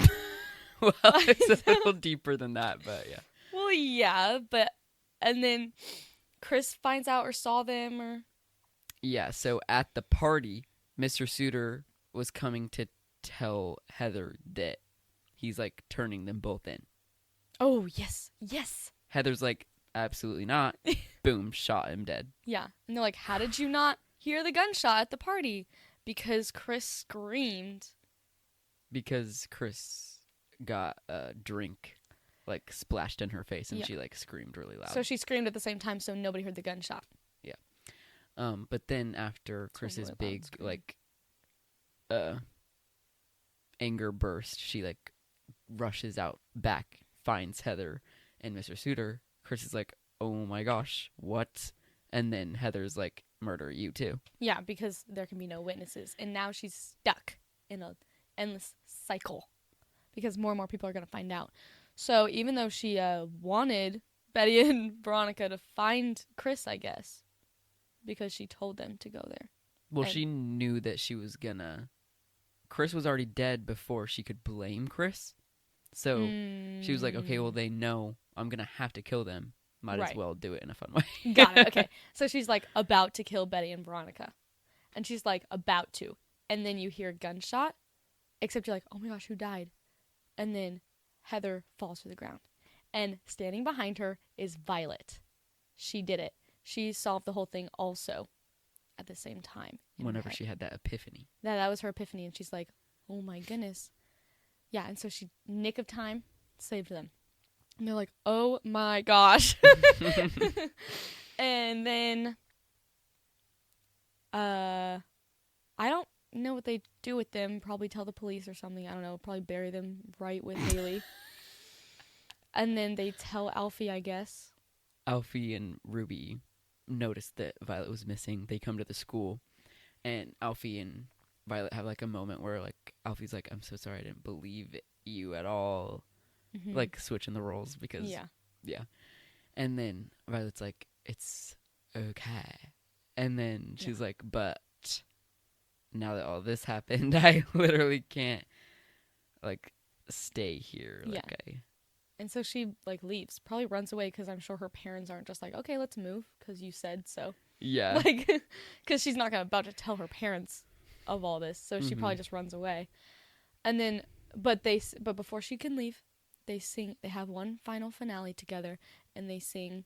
Well, it's a little deeper than that, but yeah. Well, yeah, but... And then Chris finds out or saw them or... Yeah, so at the party, Mr. Suitor was coming to tell Heather that he's like turning them both in. Oh, yes, yes. Heather's like, absolutely not. Boom, shot him dead. Yeah. And they're like, how did you not hear the gunshot at the party? Because Chris screamed. Because Chris got a drink like splashed in her face and Yeah. she like screamed really loud. So she screamed at the same time, so nobody heard the gunshot. But then after It's a Chris's really loud big scream. like anger burst, she like rushes out back, finds Heather and Mr. Suitor. Chris is like, oh my gosh, what? And then Heather's like, murder you too. Yeah, because there can be no witnesses. And now she's stuck in an endless cycle because more and more people are going to find out. So even though she wanted Betty and Veronica to find Chris, I guess, because she told them to go there. Well, she knew that she was gonna... Chris was already dead before she could blame Chris. So she was like, okay, well, they know I'm gonna have to kill them. Might as well do it in a fun way. Got it. Okay. So she's like about to kill Betty and Veronica. And she's like about to. And then you hear a gunshot. Except you're like, oh my gosh, who died? And then Heather falls to the ground. And standing behind her is Violet. She did it. She solved the whole thing also at the same time. Whenever she had that epiphany. That was her epiphany. And she's like, oh my goodness. Yeah. And so she, nick of time, saved them. And they're like, oh my gosh. And then, I don't know what they do with them. Probably tell the police or something. I don't know. Probably bury them right with Haley. And then they tell Alfie, I guess. Alfie and Ruby noticed that Violet was missing. They come to the school, and Alfie and Violet have like a moment where like Alfie's like, I'm so sorry, I didn't believe you at all. Mm-hmm. Like switching the roles because yeah. And then Violet's like, it's okay. And then she's like, but now that all this happened, I literally can't like stay here. Like And so she like leaves, probably runs away because I'm sure her parents aren't just like, okay, let's move because you said so. Yeah. Like, because she's not about to tell her parents of all this, so she probably just runs away. And then, but before she can leave, they have one final finale together, and they sing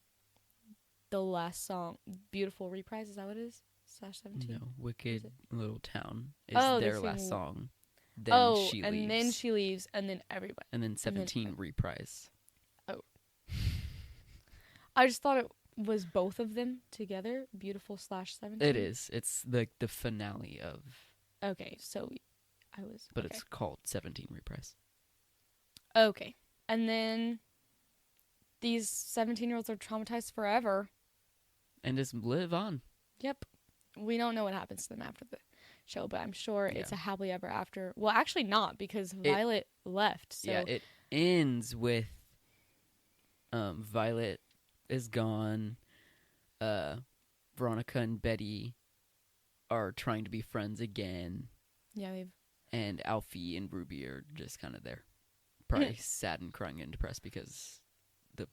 the last song, Beautiful Reprise. Is that what it is? /17? No, Wicked Little Town is their last song. Then she leaves. And then she leaves, and then everybody. And then 17 reprise. Oh. I just thought it was both of them together, Beautiful /17. It is. It's the finale of... Okay, so I was... But it's called 17 reprise. Okay. And then these 17-year-olds are traumatized forever. And just live on. Yep. We don't know what happens to them after the show, but I'm sure it's a happily ever after. Well, actually not, because Violet left. So. Yeah, it ends with Violet is gone. Veronica and Betty are trying to be friends again. Yeah, and Alfie and Ruby are just kind of there. Probably sad and crying and depressed because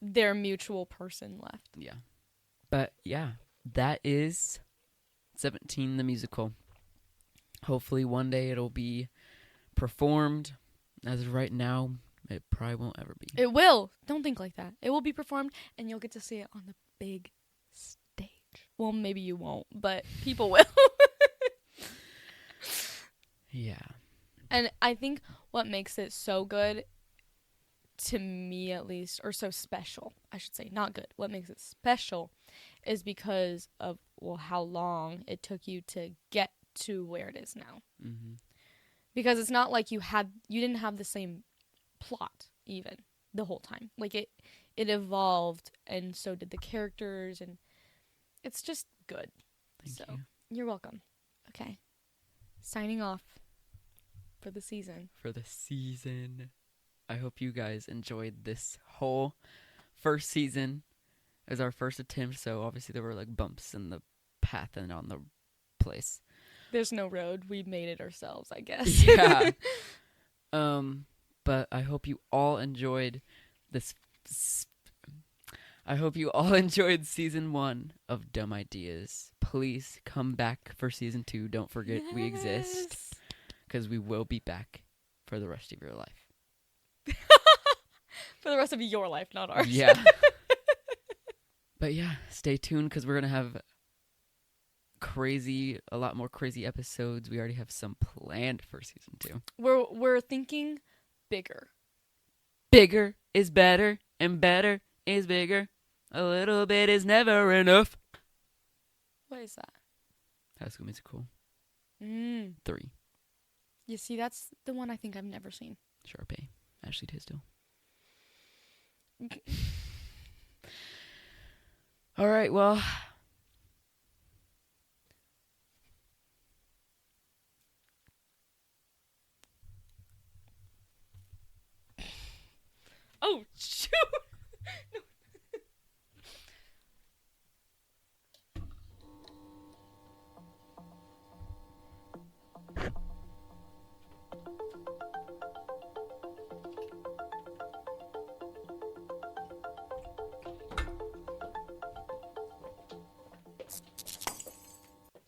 their mutual person left. Yeah. But yeah, that is 17 the musical. Hopefully one day it'll be performed. As of right now, it probably won't ever be. It will. Don't think like that. It will be performed, and you'll get to see it on the big stage. Well, maybe you won't, but people will. Yeah. And I think what makes it so good, to me at least, or so special, I should say, not good. What makes it special is because of, how long it took you to get to where it is now. Mm-hmm. Because it's not like you didn't have the same plot even the whole time. Like it evolved, and so did the characters, and it's just good. Thank you. You're welcome. Okay. Signing off for the season. I hope you guys enjoyed this whole first season. It was our first attempt, so obviously there were like bumps in the path and on the place. There's no road. We made it ourselves, I guess. Yeah. But I hope you all enjoyed this. I hope you all enjoyed season 1 of Dumb Ideas. Please come back for season 2. Don't forget we exist. Because we will be back for the rest of your life. For the rest of your life, not ours. Yeah. But yeah, stay tuned because we're going to have a lot more crazy episodes. We already have some planned for season 2. We're thinking bigger. Bigger is better, and better is bigger. A little bit is never enough. What is that? High School Musical 3. You see, that's the one I think I've never seen. Sharpay. Ashley Tisdale. All right, well,